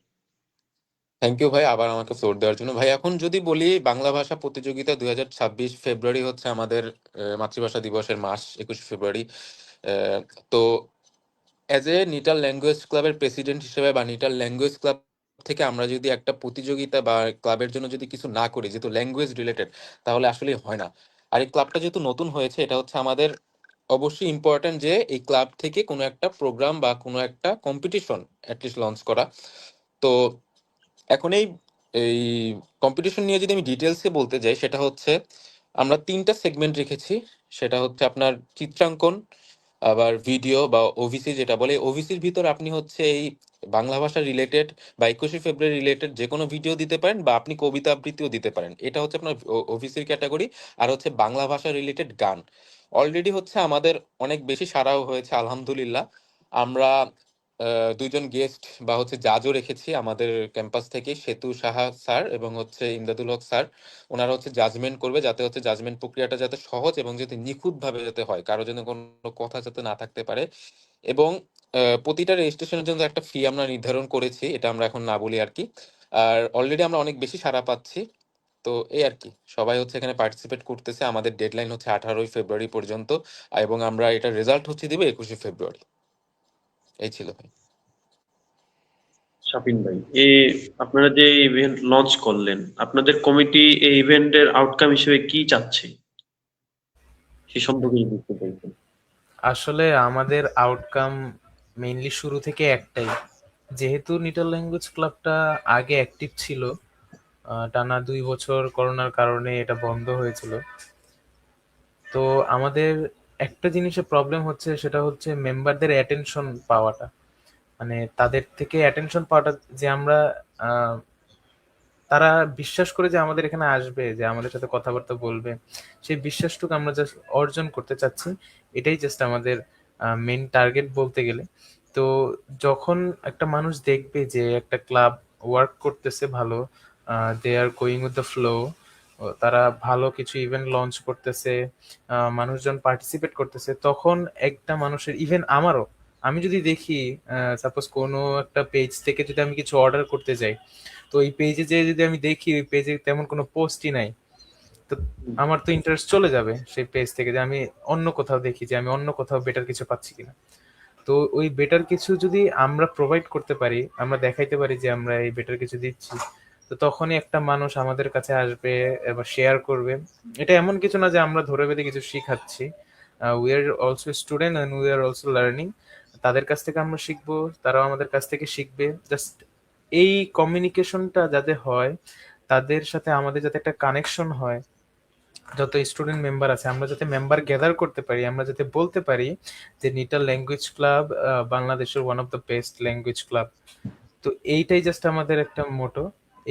থ্যাংক ইউ ভাই আবার আমাকে ফ্লোর দেওয়ার জন্য। ভাই এখন যদি বলি, বাংলা ভাষা প্রতিযোগিতা 2026 ফেব্রুয়ারি হচ্ছে আমাদের মাতৃভাষা দিবসের মাস, 21 ফেব্রুয়ারি। আহ, তো অ্যাজ এ নিটাল ল্যাঙ্গুয়েজ ক্লাবের প্রেসিডেন্ট হিসেবে বা নিটাল ল্যাঙ্গুয়েজ ক্লাব থেকে আমরা যদি একটা প্রতিযোগিতা বা ক্লাবের জন্য যদি কিছু না করি যেহেতু ল্যাঙ্গুয়েজ রিলেটেড, তাহলে আসলে হয় না। আর এই ক্লাবটা যেহেতু নতুন হয়েছে, এটা হচ্ছে আমাদের অবশ্যই ইম্পর্ট্যান্ট যে এই ক্লাব থেকে কোনো একটা প্রোগ্রাম বা কোনো একটা কম্পিটিশন অ্যাটলিস্ট লঞ্চ করা। তো এখন এই এই কম্পিটিশন নিয়ে যদি আমি ডিটেলসে বলতে যাই, সেটা হচ্ছে আমরা 3টা সেগমেন্ট রেখেছি। সেটা হচ্ছে আপনার চিত্রাঙ্কন, আবার ভিডিও বা ওভিসি যেটা বলে। ওভিসির ভিতর আপনি হচ্ছে এই বাংলা ভাষা রিলেটেড বা 21 ফেব্রুয়ারি রিলেটেড যে কোনো ভিডিও দিতে পারেন, বা আপনি কবিতা আবৃত্তিও দিতে পারেন। এটা হচ্ছে আপনার ওভিসির ক্যাটাগরি। আর হচ্ছে বাংলা ভাষা রিলেটেড গান। অলরেডি হচ্ছে আমাদের অনেক বেশি সাড়াও হয়েছে আলহামদুলিল্লাহ। আমরা 2জন গেস্ট বা হচ্ছে জাজও রেখেছি আমাদের ক্যাম্পাস থেকে, সেতু সাহা স্যার এবং হচ্ছে ইমদাদুল হক স্যার। ওনারা হচ্ছে জাজমেন্ট করবে, যাতে হচ্ছে জাজমেন্ট প্রক্রিয়াটা যাতে সহজ এবং যাতে নিখুঁত ভাবে যাতে হয়, কারো যেন কোনো কথা যাতে না থাকতে পারে। এবং প্রতিটা রেজিস্ট্রেশনের জন্য একটা ফি আমরা নির্ধারণ করেছি, এটা আমরা এখন না বলি আর কি। আর অলরেডি আমরা অনেক বেশি সাড়া পাচ্ছি। তো এই আর কি, সবাই হচ্ছে এখানে পার্টিসিপেট করতেছে। আমাদের ডেডলাইন হচ্ছে 18 ফেব্রুয়ারি পর্যন্ত, এবং আমরা এটার রেজাল্ট হচ্ছে দিব 21 ফেব্রুয়ারি। এই ছিল ভাই। শাফিন ভাই, আপনারা যে ইভেন্ট লঞ্চ করলেন, আপনাদের কমিটি এই ইভেন্টের আউটকাম হিসেবে কি চাচ্ছে সে সম্পর্কে যদি একটু বলতেন। আসলে আমাদের আউটকাম মেইনলি শুরু থেকে একটাই, যেহেতু নিটাল ল্যাঙ্গুয়েজ ক্লাবটা আগে অ্যাক্টিভ ছিল, টানা 2 বছর করোনার কারণে এটা বন্ধ হয়েছিল। তো আমাদের একটা জিনিসের প্রবলেম হচ্ছে, সেটা হচ্ছে মেম্বারদের অ্যাটেনশন পাওয়াটা। মানে তাদের থেকে অ্যাটেনশন পাওয়াটা, যে আমরা আহ, তারা বিশ্বাস করে যে আমাদের এখানে আসবে, যে আমাদের সাথে কথাবার্তা বলবে, সেই বিশ্বাসটুকু আমরা জাস্ট অর্জন করতে চাচ্ছি। এটাই জাস্ট আমাদের মেন টার্গেট বলতে গেলে। তো যখন একটা মানুষ দেখবে যে একটা ক্লাব ওয়ার্ক করতেছে ভালো, they are going with the flow, তারা ভালো কিছু ইভেন্ট লঞ্চ করতেছে, মানুষজন পার্টিসিপেট করতেছে, তখন একটা মানুষের, ইভেন আমারও, আমি যদি দেখি সাপোজ কোনো একটা পেজ থেকে যদি আমি কিছু অর্ডার করতে যাই, তো এই পেজে যে যদি আমি দেখি ওই পেজে তেমন কোনো পোস্টই নাই, তো আমার তো ইন্টারেস্ট চলে যাবে সেই পেজ থেকে, যে আমি অন্য কোথাও দেখি যে আমি অন্য কোথাও বেটার কিছু পাচ্ছি কিনা। তো ওই বেটার কিছু যদি আমরা প্রোভাইড করতে পারি, আমরা দেখাইতে পারি যে আমরা এই বেটার কিছু দিচ্ছি, তো তখনই একটা মানুষ আমাদের কাছে আসবে এবার শেয়ার করবে। এটা এমন কিছু না যে আমরা ধরে বেঁধে কিছু শিখাচ্ছি, we are also student and we are also learning. তাদের কাছ থেকে আমরা শিখবো, তারাও আমাদের কাছ থেকে শিখবে। জাস্ট এই কমিউনিকেশনটা যাতে হয়, তাদের সাথে আমাদের যাতে একটা কানেকশন হয়, যত স্টুডেন্ট মেম্বার আছে আমরা যাতে মেম্বার গ্যাদার করতে পারি, আমরা যাতে বলতে পারি যে নিটাল ল্যাঙ্গুয়েজ ক্লাব বাংলাদেশের one of the best language club. তো এইটাই জাস্ট আমাদের একটা মোটো।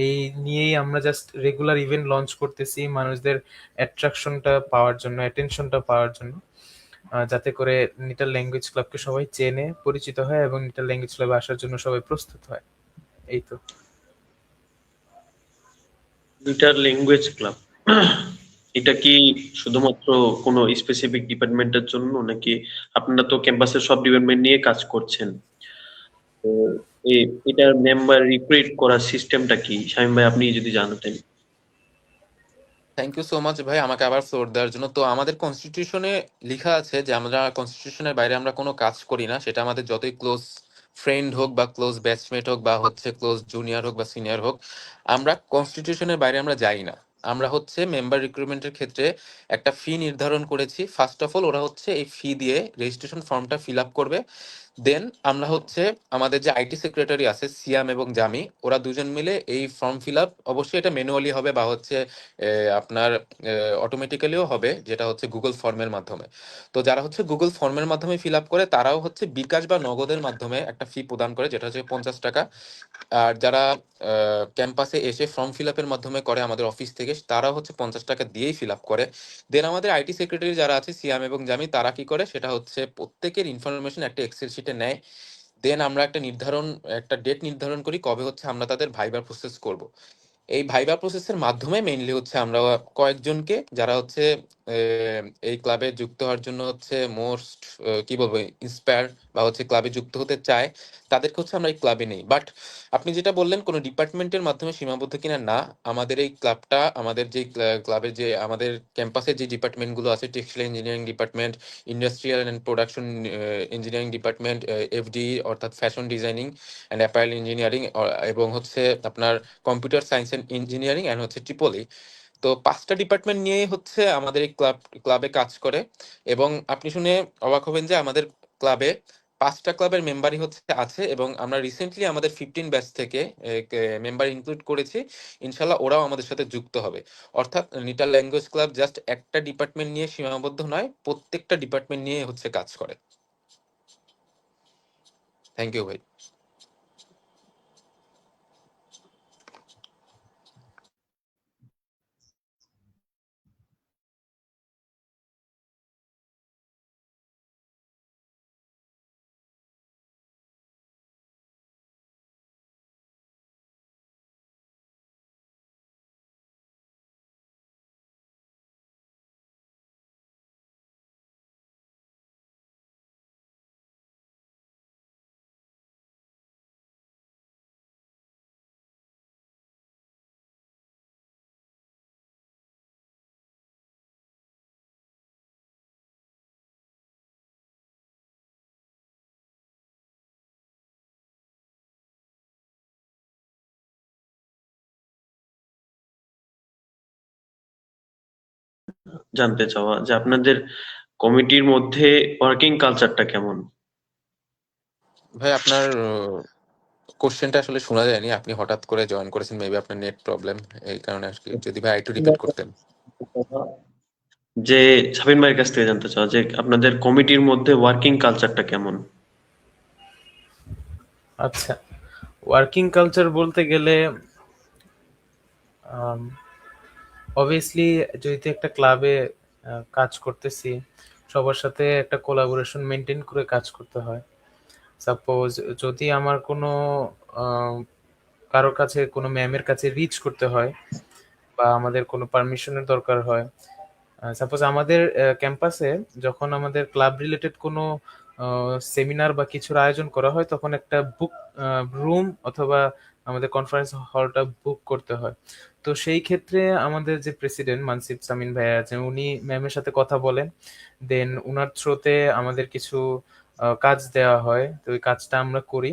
এই নিয়েই আমরা জাস্ট রেগুলার ইভেন্ট লঞ্চ করতেছি মানুষদের অ্যাট্রাকশনটা পাওয়ার জন্য, অ্যাটেনশনটা পাওয়ার জন্য, যাতে করে নিটাল ল্যাঙ্গুয়েজ ক্লাবকে সবাই চেনে, পরিচিত হয় এবং নিটাল ল্যাঙ্গুয়েজ ক্লাবে আসার জন্য সবাই প্রস্তুত হয়। এই তো। ইন্টার ল্যাঙ্গুয়েজ ক্লাব, এটা কি শুধুমাত্র কোনো স্পেসিফিক ডিপার্টমেন্টের জন্য, নাকি আপনারা তো ক্যাম্পাসের সব ডিপার্টমেন্ট নিয়ে কাজ করছেন? তো এটার মেম্বার রিক্রুট করার সিস্টেমটা কি, শামীম ভাই আপনি যদি জানাতেন। থ্যাংক ইউ সো মাচ ভাই আমাকে আবার ফ্লোর দেওয়ার জন্য। তো আমাদের কনস্টিটিউশনে লেখা আছে যে আমরা কনস্টিটিউশনের বাইরে আমরা কোনো কাজ করি না, সেটা আমাদের যতই ক্লোজ ফ্রেন্ড হোক বা ক্লোজ ব্যাচমেট হোক বা হচ্ছে ক্লোজ জুনিয়র হোক বা সিনিয়র হোক, আমরা কনস্টিটিউশনের বাইরে আমরা যাই না। আমরা হচ্ছে মেম্বার রিক্রুটমেন্টের ক্ষেত্রে একটা ফি নির্ধারণ করেছি। ফার্স্ট অফ অল ওরা হচ্ছে এই ফি দিয়ে রেজিস্ট্রেশন ফর্মটা ফিল আপ করবে। দেন আমরা হচ্ছে আমাদের যে আইটি সেক্রেটারি আছে সিয়াম এবং জামি, ওরা দুজন মিলে এই ফর্ম ফিল আপ, অবশ্যই এটা ম্যানুয়ালি হবে বা হচ্ছে আপনার অটোমেটিক্যালিও হবে, যেটা হচ্ছে গুগল ফর্মের মাধ্যমে। তো যারা হচ্ছে গুগল ফর্মের মাধ্যমে ফিল আপ করে তারাও হচ্ছে বিকাশ বা নগদের মাধ্যমে একটা ফি প্রদান করে, যেটা হচ্ছে 50 টাকা। আর যারা ক্যাম্পাসে এসে ফর্ম ফিল আপের মাধ্যমে করে আমাদের অফিস থেকে, তারা হচ্ছে 50 টাকা দিয়েই ফিল আপ করে। দেন আমাদের আইটি সেক্রেটারি যারা আছে সিয়াম এবং জামি, তারা কি করে সেটা হচ্ছে প্রত্যেকের ইনফরমেশন একটা এক্সেল শিটে নেয়। দেন আমরা একটা ডেট নির্ধারণ করি কবে হচ্ছে আমরা তাদের ভাইবার প্রসেস করব। এই ভাইবা প্রসেসের মাধ্যমে মেইনলি হচ্ছে আমরা কয়েকজনকে যারা হচ্ছে এই ক্লাবে যুক্ত হওয়ার জন্য হচ্ছে মোস্ট কি বলবো ইন্সপায়ার বা হচ্ছে ক্লাবে যুক্ত হতে চায়, তাদেরকে হচ্ছে আমরা এই ক্লাবে নেই। বাট আপনি যেটা বললেন কোনো ডিপার্টমেন্টের মাধ্যমে সীমাবদ্ধ কিনা, না, আমাদের এই ক্লাবটা আমাদের যে ক্লাবের যে আমাদের ক্যাম্পাসের যে ডিপার্টমেন্টগুলো আছে, textile engineering department, industrial and production engineering department, FD অর্থাৎ fashion designing and apparel engineering, এবং হচ্ছে আপনার computer science and engineering and হচ্ছে ট্রিপলি। তো 5টা ডিপার্টমেন্ট নিয়েই হচ্ছে আমাদের এই ক্লাবে কাজ করে। এবং আপনি শুনে অবাক হবেন যে আমাদের ক্লাবে 5টা ক্লাবের মেম্বারই হচ্ছে আছে, এবং আমরা রিসেন্টলি আমাদের 15 ব্যাচ থেকে মেম্বার ইনক্লুড করেছি। ইনশাল্লাহ ওরাও আমাদের সাথে যুক্ত হবে। অর্থাৎ নিটাল ল্যাঙ্গুয়েজ ক্লাব জাস্ট একটা ডিপার্টমেন্ট নিয়ে সীমাবদ্ধ নয়, প্রত্যেকটা ডিপার্টমেন্ট নিয়ে হচ্ছে কাজ করে। থ্যাংক ইউ ভাই। জানতে চাওয়া যে আপনাদের কমিটির মধ্যে ওয়ার্কিং কালচারটা কেমন। ভাই আপনার কোশ্চেনটা আসলে শোনা যায়নি, আপনি হঠাৎ করে জয়েন করেছেন, মেবি আপনার নেট প্রবলেম, এই কারণে আর কি। যদি ভাই একটু রিপিট করতেন। যে সাবিন ভাইয়ের কাছ থেকে জানতে চাওয়া যে আপনাদের কমিটির মধ্যে ওয়ার্কিং কালচারটা কেমন। আচ্ছা, ওয়ার্কিং কালচার বলতে গেলে অবভিয়াসলি যেহেতু একটা ক্লাবে কাজ করতেছি, সবার সাথে একটা কোলাবোরেশন মেনটেন করে কাজ করতে হয়। সাপোজ যদি আমার কোনো আহ, কারোর কাছে কোনো ম্যামের কাছে রিচ করতে হয় বা আমাদের কোনো পারমিশনের দরকার হয়, সাপোজ আমাদের ক্যাম্পাসে যখন আমাদের ক্লাব রিলেটেড কোনো সেমিনার বা কিছুর আয়োজন করা হয়, তখন একটা বুক রুম অথবা আমাদের কনফারেন্স হলটা বুক করতে হয়। তো সেই ক্ষেত্রে আমাদের যে প্রেসিডেন্ট মানসিব সামিন ভাইয়া আছেন, উনি ম্যামের সাথে কথা বলেন। দেন উনার থ্রুতে আমাদের কিছু কাজ দেওয়া হয়, তো ওই কাজটা আমরা করি।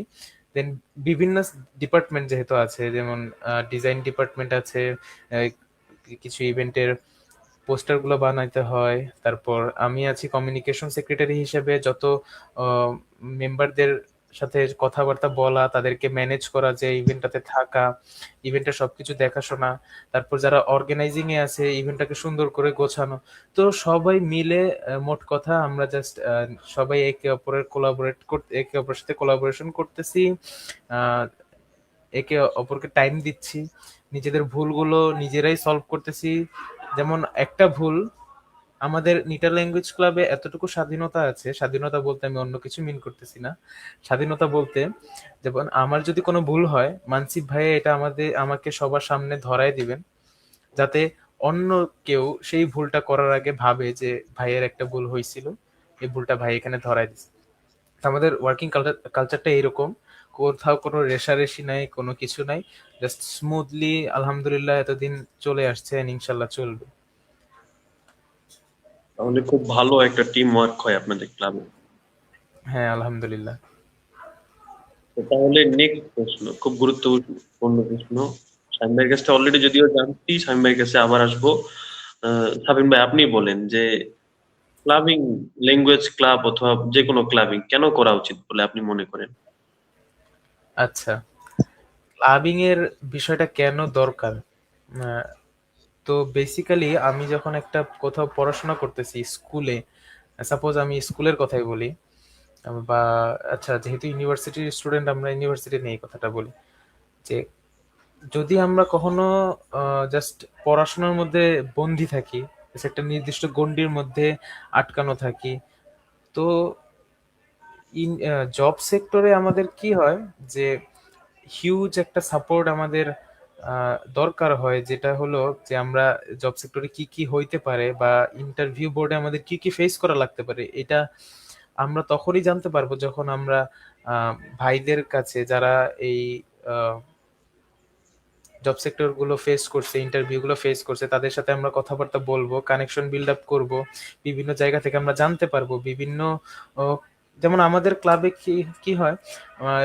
দেন বিভিন্ন ডিপার্টমেন্ট যেহেতু আছে, যেমন ডিজাইন ডিপার্টমেন্ট আছে, আহ, কিছু ইভেন্টের পোস্টার গুলো বানাইতে হয়। তারপর আমি আছি কমিউনিকেশন সেক্রেটারি হিসেবে, যত মেম্বারদের সাথে কথাবার্তা বলা, তাদেরকে ম্যানেজ করা, যে ইভেন্টটাতে থাকা, ইভেন্টের সবকিছু দেখাশোনা। তারপর যারা অর্গানাইজিং এ আছে, ইভেন্টটাকে সুন্দর করে গোছানো। তো সবাই মিলে মোট কথা আমরা জাস্ট সবাই একে অপরের সাথে কোলাবোরেশন করতেছি, আহ, একে অপরকে টাইম দিচ্ছি, নিজেদের ভুলগুলো নিজেরাই সলভ করতেছি। যেমন একটা ভুল, আমাদের নিটার ল্যাঙ্গুয়েজ ক্লাবে এতটুকু স্বাধীনতা আছে, স্বাধীনতা বলতে আমি অন্য কিছু মিন করতেছি না। স্বাধীনতা বলতে, যেমন আমার যদি কোনো ভুল হয়, মানসিব ভাই এটা আমাকে সবার সামনে ধরায় দিবেন। যাতে অন্য কেউ সেই ভুলটা করার আগে ভাবে যে ভাইয়ের একটা ভুল হয়েছিল, এই ভুলটা ভাই এখানে ধরাই দিছে। তো আমাদের ওয়ার্কিং কালচারটা এরকম, কোথাও কোনো রেষারেষি নাই, কোনো কিছু নাই, জাস্ট স্মুথলি আলহামদুলিল্লাহ এতদিন চলে আসছে, and ইনশাল্লাহ চলবে। তাহলে খুব ভালো একটা টিম ওয়ার্ক হয় আপনাদের ক্লাবে। হ্যাঁ আলহামদুলিল্লাহ। তাহলে নেক্সট প্রশ্ন, খুব গুরুত্বপূর্ণ প্রশ্ন, শামীম ভাইয়ের কাছে অলরেডি যদিও জানছি, শামীম ভাইয়ের কাছে আবার আসবো। সাবিন ভাই, আপনি বলেন যে ক্লাবিং, ল্যাঙ্গুয়েজ ক্লাব অথবা যে কোনো ক্লাবিং কেন করা উচিত বলে আপনি মনে করেন? আচ্ছা, ক্লাবিং এর বিষয়টা কেন দরকার? আহ, তো বেসিক্যালি আমি যখন একটা কোথাও পড়াশোনা করতেছি স্কুলে, সাপোজ আমি স্কুলের কথাই বলি, বা আচ্ছা যেহেতু ইউনিভার্সিটির স্টুডেন্ট, আমরা ইউনিভার্সিটি নিয়ে এই কথাটা বলি, যে যদি আমরা কখনো জাস্ট পড়াশোনার মধ্যে বন্দি থাকি, একটা নির্দিষ্ট গণ্ডির মধ্যে আটকানো থাকি, তো ইন জব সেক্টরে আমাদের কি হয় যে হিউজ একটা সাপোর্ট আমাদের দরকার হয়, যেটা হলো যে আমরা জব সেক্টরে কি কি হইতে পারে বা ইন্টারভিউ বোর্ডে আমাদের কি কি ফেস করা লাগতে পারে, এটা আমরা তখনই জানতে পারবো যখন আমরা আহ, ভাইদের কাছে, যারা এই জব সেক্টর গুলো ফেস করছে, ইন্টারভিউ গুলো ফেস করছে, তাদের সাথে আমরা কথাবার্তা বলবো, কানেকশন বিল্ড আপ করবো, বিভিন্ন জায়গা থেকে আমরা জানতে পারবো বিভিন্ন আহ, যেমন আমাদের ক্লাবে কি কি হয়,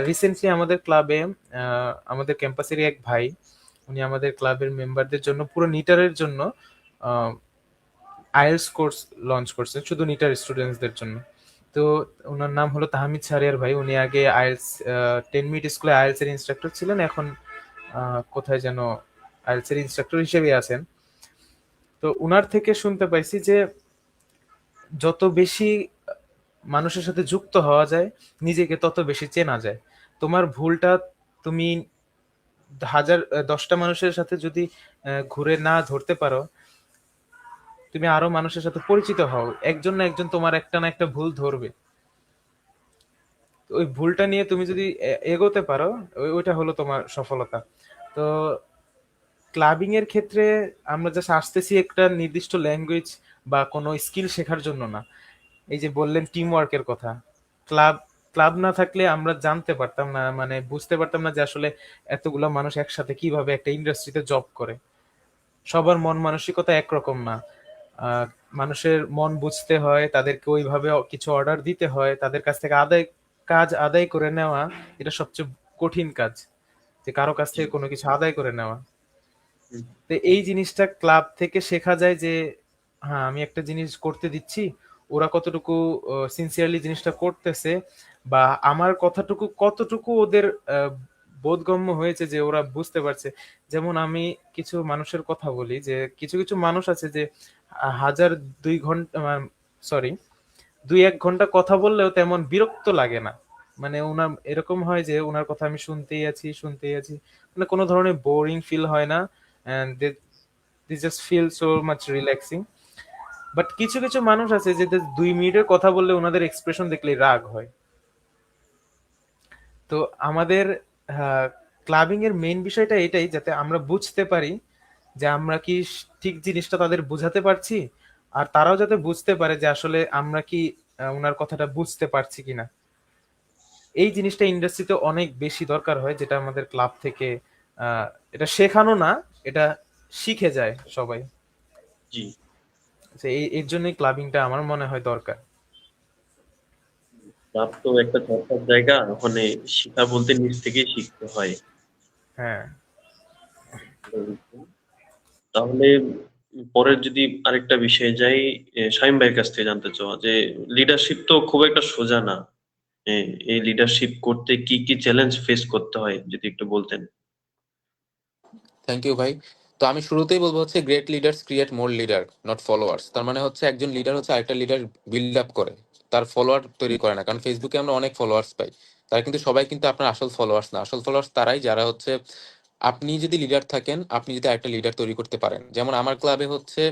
রিসেন্টলি আমাদের ক্লাবে আমাদের ক্যাম্পাসেরই এক ভাই, উনি আমাদের ক্লাবের মেম্বারদের জন্য পুরো নিটারের জন্য আইএলস কোর্স লঞ্চ করছেন, শুধু নিটার স্টুডেন্টসদের জন্য। তো ওনার নাম হলো তাহমিদ শাহরিয়ার ভাই, উনি আগে আইএলস 10 মিনিট স্কুলে আইএলস এর ইনস্ট্রাক্টর ছিলেন, এখন কোথায় যেন আইএলস এর ইনস্ট্রাক্টর হিসেবে আছেন। তো উনার থেকে শুনতে পাইছি যে যত বেশি মানুষের সাথে যুক্ত হওয়া যায়, নিজেকে তত বেশি চেনা যায়। তোমার ভুলটা তুমি 10টা মানুষের সাথে যদি ঘুরে না ধরতে পারো, তুমি আরো মানুষের সাথে পরিচিত হও, একজন না একজন তোমার একটা না একটা ভুল ধরবে। তো ওই ভুলটা নিয়ে তুমি যদি এগোতে পারো, ওইটা হলো তোমার সফলতা। তো ক্লাবিং এর ক্ষেত্রে আমরা জাস্ট আসতেছি একটা নির্দিষ্ট ল্যাঙ্গুয়েজ বা কোনো স্কিল শেখার জন্য না। এই যে বললেন টিম ওয়ার্কের কথা, ক্লাব ক্লাব না থাকলে আমরা জানতে পারতাম না, মানে বুঝতে পারতাম না যে আসলে এতগুলো মানুষ একসাথে কিভাবে একটা ইন্ডাস্ট্রিতে জব করে। সবার মন মানসিকতা একরকম না। আহ, মানুষের মন বুঝতে হয়, তাদেরকে ওইভাবে কিছু অর্ডার দিতে হয়, তাদের কাছ থেকে কাজ আদায় করে নেওয়া, এটা সবচেয়ে কঠিন কাজ, যে কারো কাছ থেকে কোনো কিছু আদায় করে নেওয়া। হুম। তো এই জিনিসটা ক্লাব থেকে শেখা যায় যে হ্যাঁ, আমি একটা জিনিস করতে দিচ্ছি, ওরা কতটুকু সিনসিয়ারলি জিনিসটা করতেছে, বা আমার কথাটুকু কতটুকু ওদের বোধগম্য হয়েছে, যে ওরা বুঝতে পারছে। যেমন আমি কিছু মানুষের কথা বলি, যে কিছু কিছু মানুষ আছে যে 2 ঘন্টা, সরি, 2-1 ঘন্টা কথা বললেও তেমন বিরক্ত লাগে না। মানে ওনার এরকম হয় যে ওনার কথা আমি শুনতেই আছি, মানে কোনো ধরনের বোরিং ফিল হয় না, and they just feel so much relaxing. But কিছু কিছু মানুষ আছে যে 2 মিনিটের কথা বললে ওনাদের এক্সপ্রেশন দেখলে রাগ হয়। তো আমাদের ক্লাবিং এর মেইন বিষয়টা এটাই, যাতে আমরা বুঝতে পারি যে আমরা কি ঠিক জিনিসটা তাদের বোঝাতে পারছি, আর তারাও যাতে বুঝতে পারে যে আসলে আমরা কি ওনার কথাটা বুঝতে পারছি কিনা। এই জিনিসটা ইন্ডাস্ট্রিতে অনেক বেশি দরকার হয়, যেটা আমাদের ক্লাব থেকে আহ, এটা শেখানো না, এটা শিখে যায় সবাই। জি। তো এর জন্যই ক্লাবিংটা আমার মনে হয় দরকার। ক্লাব তো একটা চর্চার জায়গা, ওখানে শিক্ষা বলতে নিজ থেকেই শিখতে হয়। হ্যাঁ। তাহলে পরের যদি আরেকটা বিষয়ে যাই, শামীম ভাইয়ের কাছ থেকে জানতে চাওয়া যে লিডারশিপ তো খুব একটা সোজা না। এই লিডারশিপ করতে কি কি চ্যালেঞ্জ ফেস করতে হয় যদি একটু বলতেন। থ্যাংক ইউ ভাই। তো আমি শুরুতেই বলবো হচ্ছে great leaders create more leader, not followers. তার মানে হচ্ছে একজন লিডার হচ্ছে আরেকটা লিডার বিল্ড আপ করে, তার ফলোয়ার তৈরি করে না। কারণ ফেসবুকে আমরা অনেক ফলোয়ার্স পাই, তারা কিন্তু সবাই কিন্তু আপনার আসল ফলোয়ার্স না। আসল ফলোয়ার্স তারাই যারা হচ্ছে, আপনি যদি লিডার থাকেন, আপনি যদি একটা লিডার তৈরি করতে পারেন। যেমন আমার ক্লাবে হচ্ছে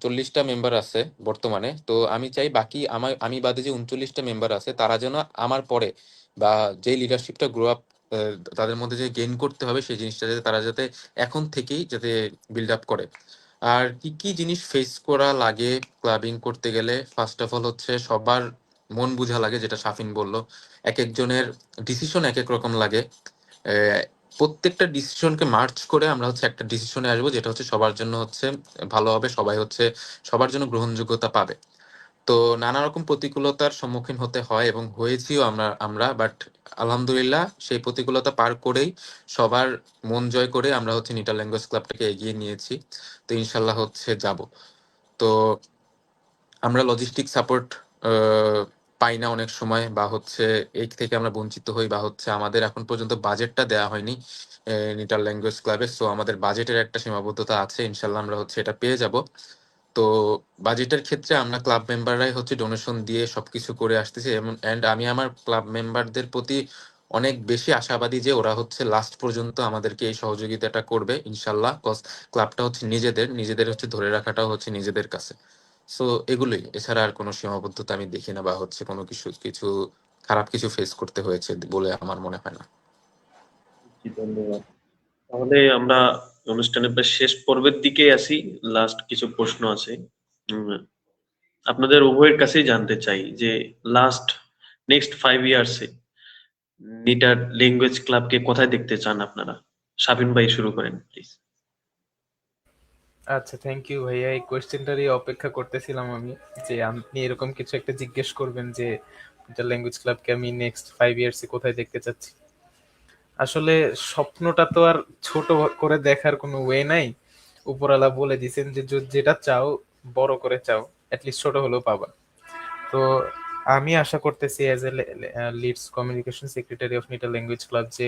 40টা মেম্বার আছে বর্তমানে। তো আমি চাই বাকি আমি বাদে যে 39টা মেম্বার আছে তারা যেন আমার পরে বা যে লিডারশিপটা গ্রো আপ তাদের মধ্যে যে গেইন করতে হবে সেই জিনিসটা যাতে তারা যাতে এখন থেকেই যাতে বিল্ড আপ করে। আর কি কি জিনিস ফেস করা লাগে ক্লাবিং করতে গেলে, ফার্স্ট অফ অল হচ্ছে সবার মন বুঝা লাগে, যেটা শাফিন বলল। এক একজনের ডিসিশন এক এক রকম লাগে। আহ, প্রত্যেকটা ডিসিশনকে মার্চ করে আমরা হচ্ছে একটা ডিসিশনে আসবো, যেটা হচ্ছে সবার জন্য হচ্ছে ভালো হবে, সবাই হচ্ছে সবার জন্য গ্রহণযোগ্যতা পাবে। তো নানা রকম প্রতিকূলতার সম্মুখীন হতে হয় এবং হয়েছিও আমরা বাট আলহামদুলিল্লাহ সেই প্রতিকূলতা পার করেই সবার মন জয় করে আমরা হচ্ছে নিটা ল্যাঙ্গুয়েজ ক্লাবটাকে এগিয়ে নিয়েছি। তো ইনশাল্লাহ হচ্ছে যাব। তো আমরা লজিস্টিক সাপোর্ট পাই না অনেক সময়, বা হচ্ছে এই থেকে আমরা বঞ্চিত হই, বা হচ্ছে আমাদের এখন পর্যন্ত বাজেটটা দেওয়া হয়নি নিটাল ল্যাঙ্গুয়েজ ক্লাবে। সো আমাদের বাজেটের একটা সীমাবদ্ধতা আছে, ইনশাল্লাহ আমরা হচ্ছে এটা পেয়ে যাব। তো বাজেটের ক্ষেত্রে আমরা ক্লাব মেম্বাররাই হচ্ছে ডোনেশন দিয়ে সবকিছু করে আসতেছি, এবং এন্ড আমি আমার ক্লাব মেম্বারদের প্রতি অনেক বেশি আশাবাদী যে ওরা হচ্ছে লাস্ট পর্যন্ত আমাদেরকে এই সহযোগিতাটা করবে ইনশাল্লাহ। কজ ক্লাবটা হচ্ছে নিজেদের নিজেদের হচ্ছে ধরে রাখাটাও হচ্ছে নিজেদের কাছে। সো এগুলোই, এছাড়া আর কোনো সীমাবদ্ধতা আমি দেখি না, বা হচ্ছে কোনো কিছু কিছু খারাপ কিছু ফেস করতে হয়েছে বলে আমার মনে হয় না। জি, ধন্যবাদ। তাহলে আমরা অনুষ্ঠানের প্রায় শেষ পর্বের দিকে আসি। লাস্ট কিছু প্রশ্ন আছে। উম, আপনাদের উভয়ের কাছেই জানতে চাই যে লাস্ট নেক্সট 5 ইয়ার্সে নিটার ল্যাঙ্গুয়েজ ক্লাবকে কোথায় দেখতে চান আপনারা? শাবিন ভাই শুরু করেন প্লিজ। আচ্ছা, থ্যাংক ইউ ভাইয়া। এই কোয়েশ্চেনটারই অপেক্ষা করতেছিলাম আমি, যে আপনি এরকম কিছু একটা জিজ্ঞেস করবেন যে এটা ল্যাঙ্গুয়েজ ক্লাবকে আমি নেক্সট 5 ইয়ার্সে কোথায় দেখতে চাচ্ছি। আসলে স্বপ্নটা তো আর ছোট করে দেখার কোনো ওয়ে নাই। উপরওয়ালা বলে দিছেন যে যেটা চাও বড় করে চাও, অ্যাটলিস্ট ছোট হলেও পাবা। তো আমি আশা করতেছি as a leads communication secretary অফ নিটা ল্যাঙ্গুয়েজ ক্লাব যে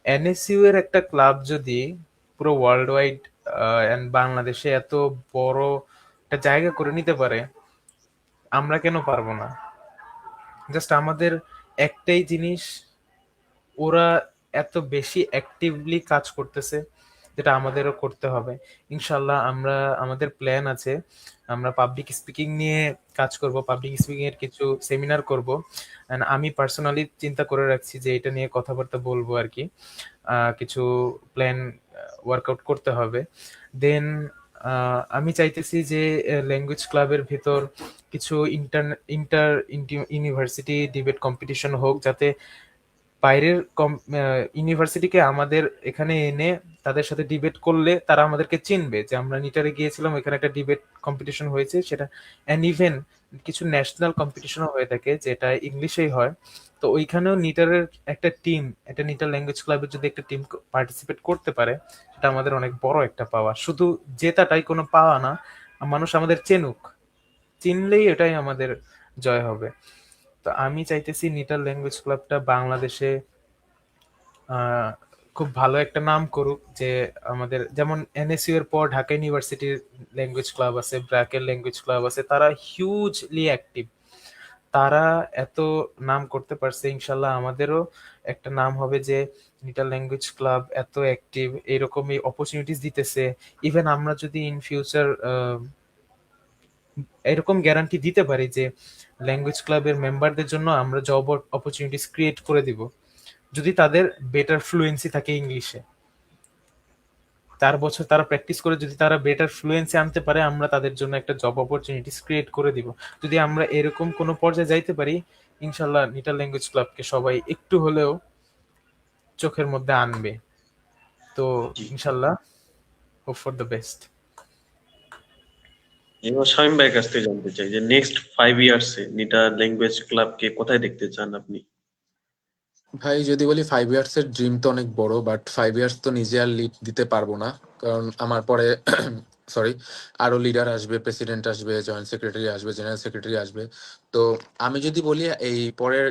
এনএসইউ এর একটা ক্লাব যদি পুরো ওয়ার্ল্ড ওয়াইড এন্ড বাংলাদেশে এত বড় একটা জায়গা করে নিতে পারে, আমরা কেন পারবো না? জাস্ট আমাদের একটাই জিনিস, ওরা এত বেশি অ্যাক্টিভলি কাজ করতেছে, যেটা আমাদেরও করতে হবে। ইনশাল্লাহ আমরা, আমাদের প্ল্যান আছে, আমরা পাবলিক স্পিকিং নিয়ে কাজ করব, পাবলিক স্পিকিং এর কিছু সেমিনার করব। And আমি পার্সোনালি চিন্তা করে রাখছি যে এটা নিয়ে কথাবার্তা বলবো আর কি। কিছু প্ল্যান ওয়ার্কআউট করতে হবে। দেন আমি চাইতেছি যে ল্যাঙ্গুয়েজ ক্লাবের ভিতর কিছু inter inter university debate competition হোক, যাতে বাইরের ইউনিভার্সিটিকে আমাদের এখানে এনে তাদের সাথে ডিবেট করলে তারা আমাদেরকে চিনবে যে আমরা নিটারে গিয়েছিলাম, ওইখানে একটা ডিবেট কম্পিটিশন হয়েছে সেটা। অ্যান্ড ইভেন কিছু ন্যাশনাল কম্পিটিশনও হয়ে থাকে যেটা ইংলিশেই হয়। তো ওইখানেও নিটারের একটা টিম, একটা নিটার ল্যাঙ্গুয়েজ ক্লাবের যদি একটা টিম পার্টিসিপেট করতে পারে, সেটা আমাদের অনেক বড় একটা পাওয়া। শুধু জেতাটাই কোনো পাওয়া না, মানুষ আমাদের চেনুক, চিনলেই এটাই আমাদের জয় হবে। তো আমি চাইতেছি নিটার ল্যাঙ্গুয়েজ ক্লাবটা বাংলাদেশে আহ, খুব ভালো একটা নাম করুক। যে আমাদের যেমন এনএসইউ এর পর ঢাকা ইউনিভার্সিটির ল্যাঙ্গুয়েজ ক্লাব আছে, ব্র্যাকের ল্যাঙ্গুয়েজ ক্লাব আছে, তারা হিউজলি অ্যাক্টিভ। তারা এত নাম করতে পারছে, ইনশাল্লাহ আমাদেরও একটা নাম হবে যে নিটার ল্যাঙ্গুয়েজ ক্লাব এত অ্যাক্টিভ, এরকমই অপরচুনিটিস দিতেছে। ইভেন আমরা যদি ইন ফিউচার এরকম গ্যারান্টি দিতে পারি যে ল্যাঙ্গুয়েজ ক্লাবের মেম্বারদের জন্য আমরা জব অপরচুনিটিস ক্রিয়েট করে দিব, যদি তাদের বেটার ফ্লুয়েন্সি থাকে ইংলিশে, 4 বছর তারা প্র্যাকটিস করে যদি তারা বেটার ফ্লুয়েন্সি আনতে পারে, আমরা তাদের জন্য একটা জব অপরচুনিটিস ক্রিয়েট করে দিব। যদি আমরা এরকম কোনো পর্যায়ে যাইতে পারি, ইনশাল্লাহ নিটার ল্যাঙ্গুয়েজ ক্লাবকে সবাই একটু হলেও চোখের মধ্যে আনবে। তো জি, ইনশাল্লাহ, হোপ ফর দ্য বেস্ট। এবার শামীম ভাইয়ের কাছ থেকে জানতে চাই যে নেক্সট 5 ইয়ার্সে নিটা ল্যাঙ্গুয়েজ ক্লাবকে কোথায় দেখতে চান আপনি? ভাই যদি বলি 5 ইয়ার্স এর ড্রিম তো অনেক বড়, বাট 5 ইয়ার্স তো নিজে আর লিড দিতে পারবো না। কারণ আমার পরে সরি আরো লিডার আসবে, প্রেসিডেন্ট আসবে, জয়েন্ট সেক্রেটারি আসবে, জেনারেল সেক্রেটারি আসবে। তো আমি যদি বলি এই পরের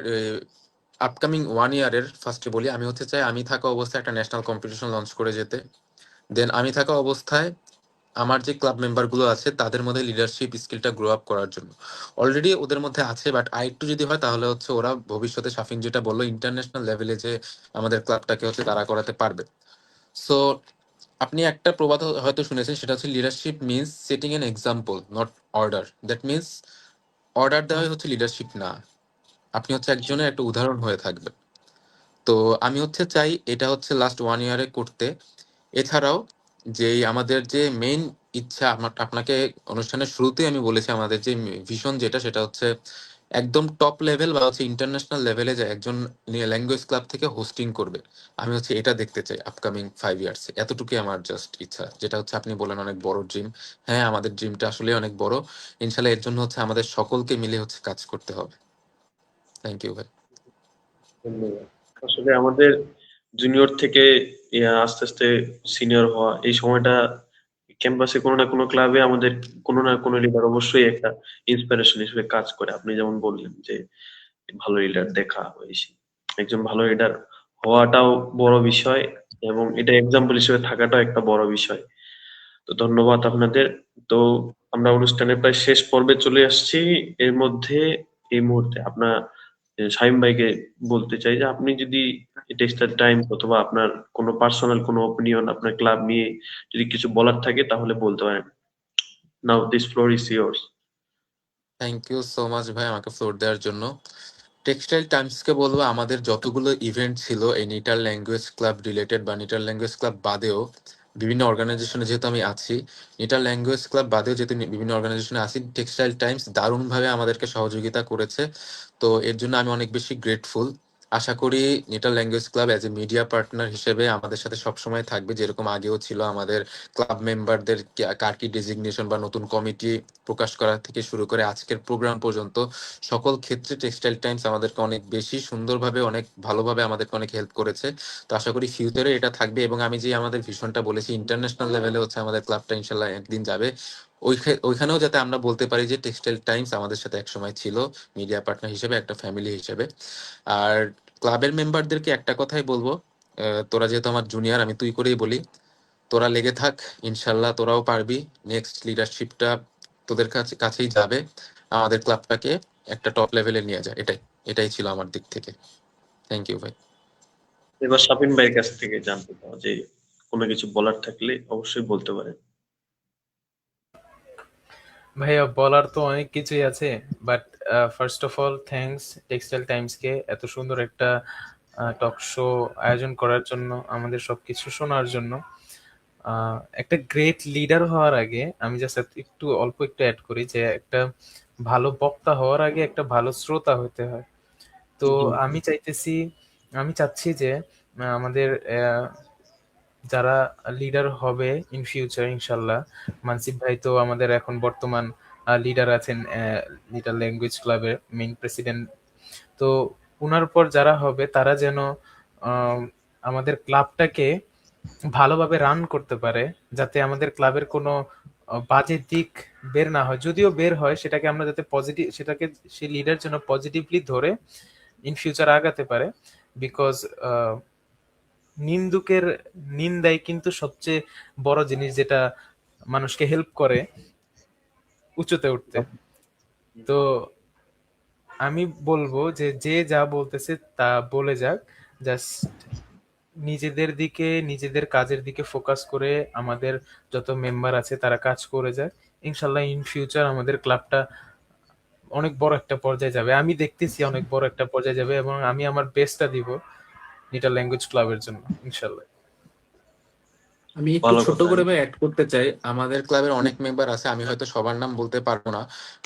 আপকামিং 1 ইয়ারের ফার্স্টে বলি, আমি হচ্ছে চাই আমি থাকা অবস্থায় একটা ন্যাশনাল কম্পিটিশন লঞ্চ করে যেতে। দেন আমি থাকা অবস্থায় আমার যে ক্লাব মেম্বারগুলো আছে তাদের মধ্যে লিডারশিপ স্কিলটা গ্রো আপ করার জন্য। অলরেডি ওদের মধ্যে আছে, বাট আরেকটু যদি হয় তাহলে হচ্ছে ওরা ভবিষ্যতে শাফিন যেটা বললো ইন্টারন্যাশনাল লেভেলে যে আমাদের ক্লাবটাকে হচ্ছে তারা করাতে পারবে। সো আপনি একটা প্রবাদ হয়তো শুনেছেন, সেটা হচ্ছে leadership means setting an example not order. That means order দেওয়াই হচ্ছে লিডারশিপ না, আপনি হচ্ছে একজনের একটা উদাহরণ হয়ে থাকবে। তো আমি হচ্ছে চাই এটা হচ্ছে লাস্ট 1 ইয়ারে করতে। এছাড়াও যেই আমাদের যে মেইন ইচ্ছা, আপনাকে অনুষ্ঠানের শুরুতেই আমি বলেছি আমাদের যে ভিশন যেটা সেটা হচ্ছে একদম টপ লেভেল বা হচ্ছে ইন্টারন্যাশনাল লেভেলে যে একজন ল্যাঙ্গুয়েজ ক্লাব থেকে হোস্টিং করবে। আমি হচ্ছে এটা দেখতে চাই আপকামিং 5 ইয়ার্স। এতটুকুই আমার জাস্ট ইচ্ছা, যেটা হচ্ছে আপনি বলেন অনেক বড় ড্রিম। হ্যাঁ, আমাদের ড্রিমটা আসলে অনেক বড়। ইনশাল্লাহ এর জন্য হচ্ছে আমাদের সকলকে মিলে হচ্ছে কাজ করতে হবে। থ্যাংক ইউ ভাই। ধন্যবাদ। আসলে আমাদের জুনিয়র থেকে আস্তে আস্তে সিনিয়র হওয়া, এই সময়টা ক্যাম্পাসে কোনো না কোনো ক্লাবে আমাদের কোনো না কোনো লিডার অবশ্যই একটা ইন্সপিরেশন হিসেবে কাজ করে। আপনি যেমন বললেন যে ভালো লিডার দেখা হয়েছে, একজন ভালো লিডার হওয়াটাও বড় বিষয় এবং এটা এক্সাম্পল হিসেবে থাকাটাও একটা বড় বিষয়। তো ধন্যবাদ আপনাদের। তো আমরা অনুষ্ঠানের প্রায় শেষ পর্বে চলে আসছি। এর মধ্যে এই মুহূর্তে আপনার শামীম ভাইকে বলতে চাই যে আপনি যদি টেক্সটাইল টাইম অথবা আপনার কোনো পার্সোনাল কোনো ওপিনিয়ন আপনার ক্লাব নিয়ে যদি কিছু বলার থাকে তাহলে বলতে পারেন। Now this floor is yours. Thank you so much ভাই আমাকে ফ্লোর দেওয়ার জন্য। টেক্সটাইল টাইমসকে বলবো আমাদের যতগুলো ইভেন্ট ছিল এই নিটার ল্যাঙ্গুয়েজ ক্লাব রিলেটেড বা নিটার ল্যাঙ্গুয়েজ ক্লাব বাদেও বিভিন্ন অর্গানাইজেশনে যেহেতু আমি আছি, নিটার ল্যাঙ্গুয়েজ ক্লাব বাদেও যেহেতু বিভিন্ন অর্গানাইজেশনে আছি, টেক্সটাইল টাইমস দারুণভাবে আমাদেরকে সহযোগিতা করেছে। তো এর জন্য আমি অনেক বেশি গ্রেটফুল। আশা করি নিটার language club as a media partner হিসেবে আমাদের সাথে সবসময় থাকবে, যেরকম আগেও ছিল। আমাদের ক্লাব মেম্বারদের কার কি ডেজিগনেশন বা নতুন কমিটি প্রকাশ করা থেকে শুরু করে আজকের প্রোগ্রাম পর্যন্ত সকল ক্ষেত্রে টেক্সটাইল টাইমস আমাদেরকে অনেক বেশি সুন্দরভাবে অনেক ভালোভাবে আমাদেরকে অনেক হেল্প করেছে। তো আশা করি ফিউচারে এটা থাকবে। এবং আমি যে আমাদের ভিশনটা বলেছি ইন্টারন্যাশনাল লেভেলে হচ্ছে আমাদের ক্লাবটা ইনশাল্লাহ একদিন যাবে, ওইখানেও যাতে আমরা বলতে পারি যে টেক্সটাইল টাইমস আমাদের সাথে একসময় ছিল মিডিয়া পার্টনার হিসেবে, একটা ফ্যামিলি হিসেবে। আর ক্লাবের মেম্বারদেরকে একটা কথাই বলবো, তোরা যেহেতু আমার জুনিয়র, আমি তুই করেই বলি, তোরা লেগে থাক, ইনশাল্লাহ তোরাও পারবি। নেক্সট লিডারশিপটা তোদের কাছেই যাবে। আমাদের ক্লাবটাকে একটা টপ লেভেলে নিয়ে যায়, এটাই এটাই ছিল আমার দিক থেকে। থ্যাংক ইউ ভাই। এবার শাফিন ভাইয়ের কাছ থেকে জানতে পাওয়া যে কোনো কিছু বলার থাকলে অবশ্যই বলতে পারেন। ভাইয়া বলার তো অনেক কিছুই আছে, but first of all thanks textile টাইমসকে এত সুন্দর একটা টক শো আয়োজন করার জন্য, আমাদের সবকিছু শোনার জন্য। একটা গ্রেট লিডার হওয়ার আগে আমি জাস্ট একটু অল্প একটু অ্যাড করি যে একটা ভালো বক্তা হওয়ার আগে একটা ভালো শ্রোতা হতে হয়। তো জি। আমি চাচ্ছি যে আমাদের যারা লিডার হবে ইন ফিউচার ইনশাল্লাহ, মানসিফ ভাই তো আমাদের এখন বর্তমান লিডার আছেন লিডার ল্যাঙ্গুয়েজ ক্লাবের মেইন প্রেসিডেন্ট। তো উনার পর যারা হবে তারা যেন আম, আমাদের ক্লাবটাকে ভালোভাবে রান করতে পারে, যাতে আমাদের ক্লাবের কোনো বাজে দিক বের না হয়, যদিও বের হয় সেটাকে আমরা যাতে পজিটিভ, সেটাকে সেই লিডার যেন পজিটিভলি ধরে ইন ফিউচার আগাতে পারে। বিকজ নিন্দুকের নিন্দাই কিন্তু সবচেয়ে বড় জিনিস, যেটা মানুষকে হেল্প করে উঁচুতে উঠতে। তো আমি বলবো যে যে যা বলতেছে তা বলে যাক, জাস্ট নিজেদের কাজের দিকে ফোকাস করে আমাদের যত মেম্বার আছে তারা কাজ করে যায়। ইনশাল্লাহ ইন ফিউচার আমাদের ক্লাবটা অনেক বড় একটা পর্যায়ে যাবে, আমি দেখতেছি অনেক বড় একটা পর্যায়ে যাবে, এবং আমি আমার বেস্টটা দিব নিটা ল্যাঙ্গুয়েজ ক্লাবের জন্য ইনশাল্লাহ। আমি একটু ভালো ছোট কথা। করে ভাই অ্যাড করতে চাই। আমাদের ক্লাবের অনেক মেম্বার আছে, আমি হয়তো সবার নাম বলতে পারবো না,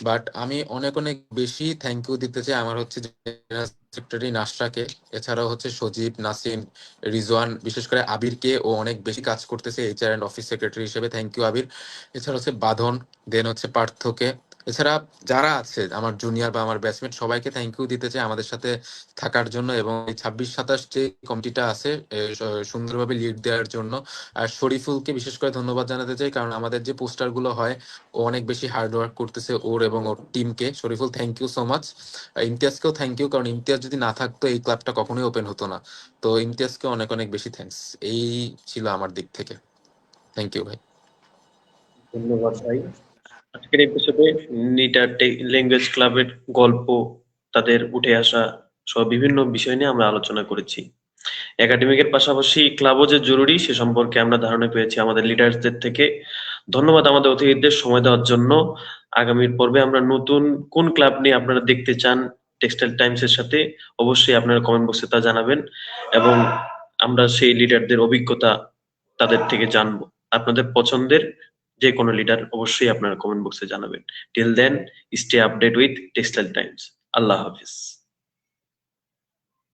বাট আমি অনেক অনেক বেশি থ্যাংক ইউ দিতে চাই আমার হচ্ছে সেক্রেটারি নাসরাকে, এছাড়াও হচ্ছে সজীব, নাসিম, রিজওয়ান, বিশেষ করে আবিরকে, ও অনেক বেশি কাজ করতেছে এইচআর অ্যান্ড অফিস সেক্রেটারি হিসেবে। থ্যাংক ইউ আবির। এছাড়া হচ্ছে বাঁধন, দেন হচ্ছে পার্থকে, এছাড়া যারা আছে আমার জুনিয়র বা আমার ব্যাচমেট সবাইকে থ্যাংক ইউ দিতে চাই আমাদের সাথে থাকার জন্য, এবং এই 26-27 যে কমিটিটা আছে সুন্দরভাবে লিড দেওয়ার জন্য। আর শরীফুলকে বিশেষ করে ধন্যবাদ জানাতে চাই, কারণ আমাদের যে পোস্টার গুলো হয় ও অনেক বেশি হার্ড ওয়ার্ক করতেছে ওর এবং ওর টিমকে। Shariful thank you so much. ইমতিয়াজকেও থ্যাংক ইউ, কারণ ইমতিয়াজ যদি না থাকতো এই ক্লাবটা কখনোই ওপেন হতো না। তো ইমতিয়াজকে অনেক অনেক বেশি থ্যাঙ্কস। এই ছিল আমার দিক থেকে। থ্যাংক ইউ ভাই। ধন্যবাদ ভাই। আজকের এপিসোডে নিটা ল্যাঙ্গুয়েজ ক্লাবের গল্প, তাদের উঠে আসা সহ বিভিন্ন বিষয় নিয়ে আমরা আলোচনা করেছি। একাডেমিকের পাশাপাশি ক্লাবও যে জরুরি সে সম্পর্কে আমরা ধারণা পেয়েছি আমাদের লিডার্সদের থেকে। ধন্যবাদ আমাদের অতিথিদের সময় দেওয়ার জন্য। আগামীর পর্বে আমরা নতুন কোন ক্লাব নিয়ে আপনারা দেখতে চান টেক্সটাইল টাইমসের সাথে, অবশ্যই আপনারা কমেন্ট বক্সে তা জানাবেন এবং আমরা সেই লিডারদের অভিজ্ঞতা তাদের থেকে জানবো। আপনাদের পছন্দের যে কোনো লিডার অবশ্যই আপনারা কমেন্ট বক্সে জানাবেন। Till then, stay update with Textile Times. আল্লাহ হাফিজ।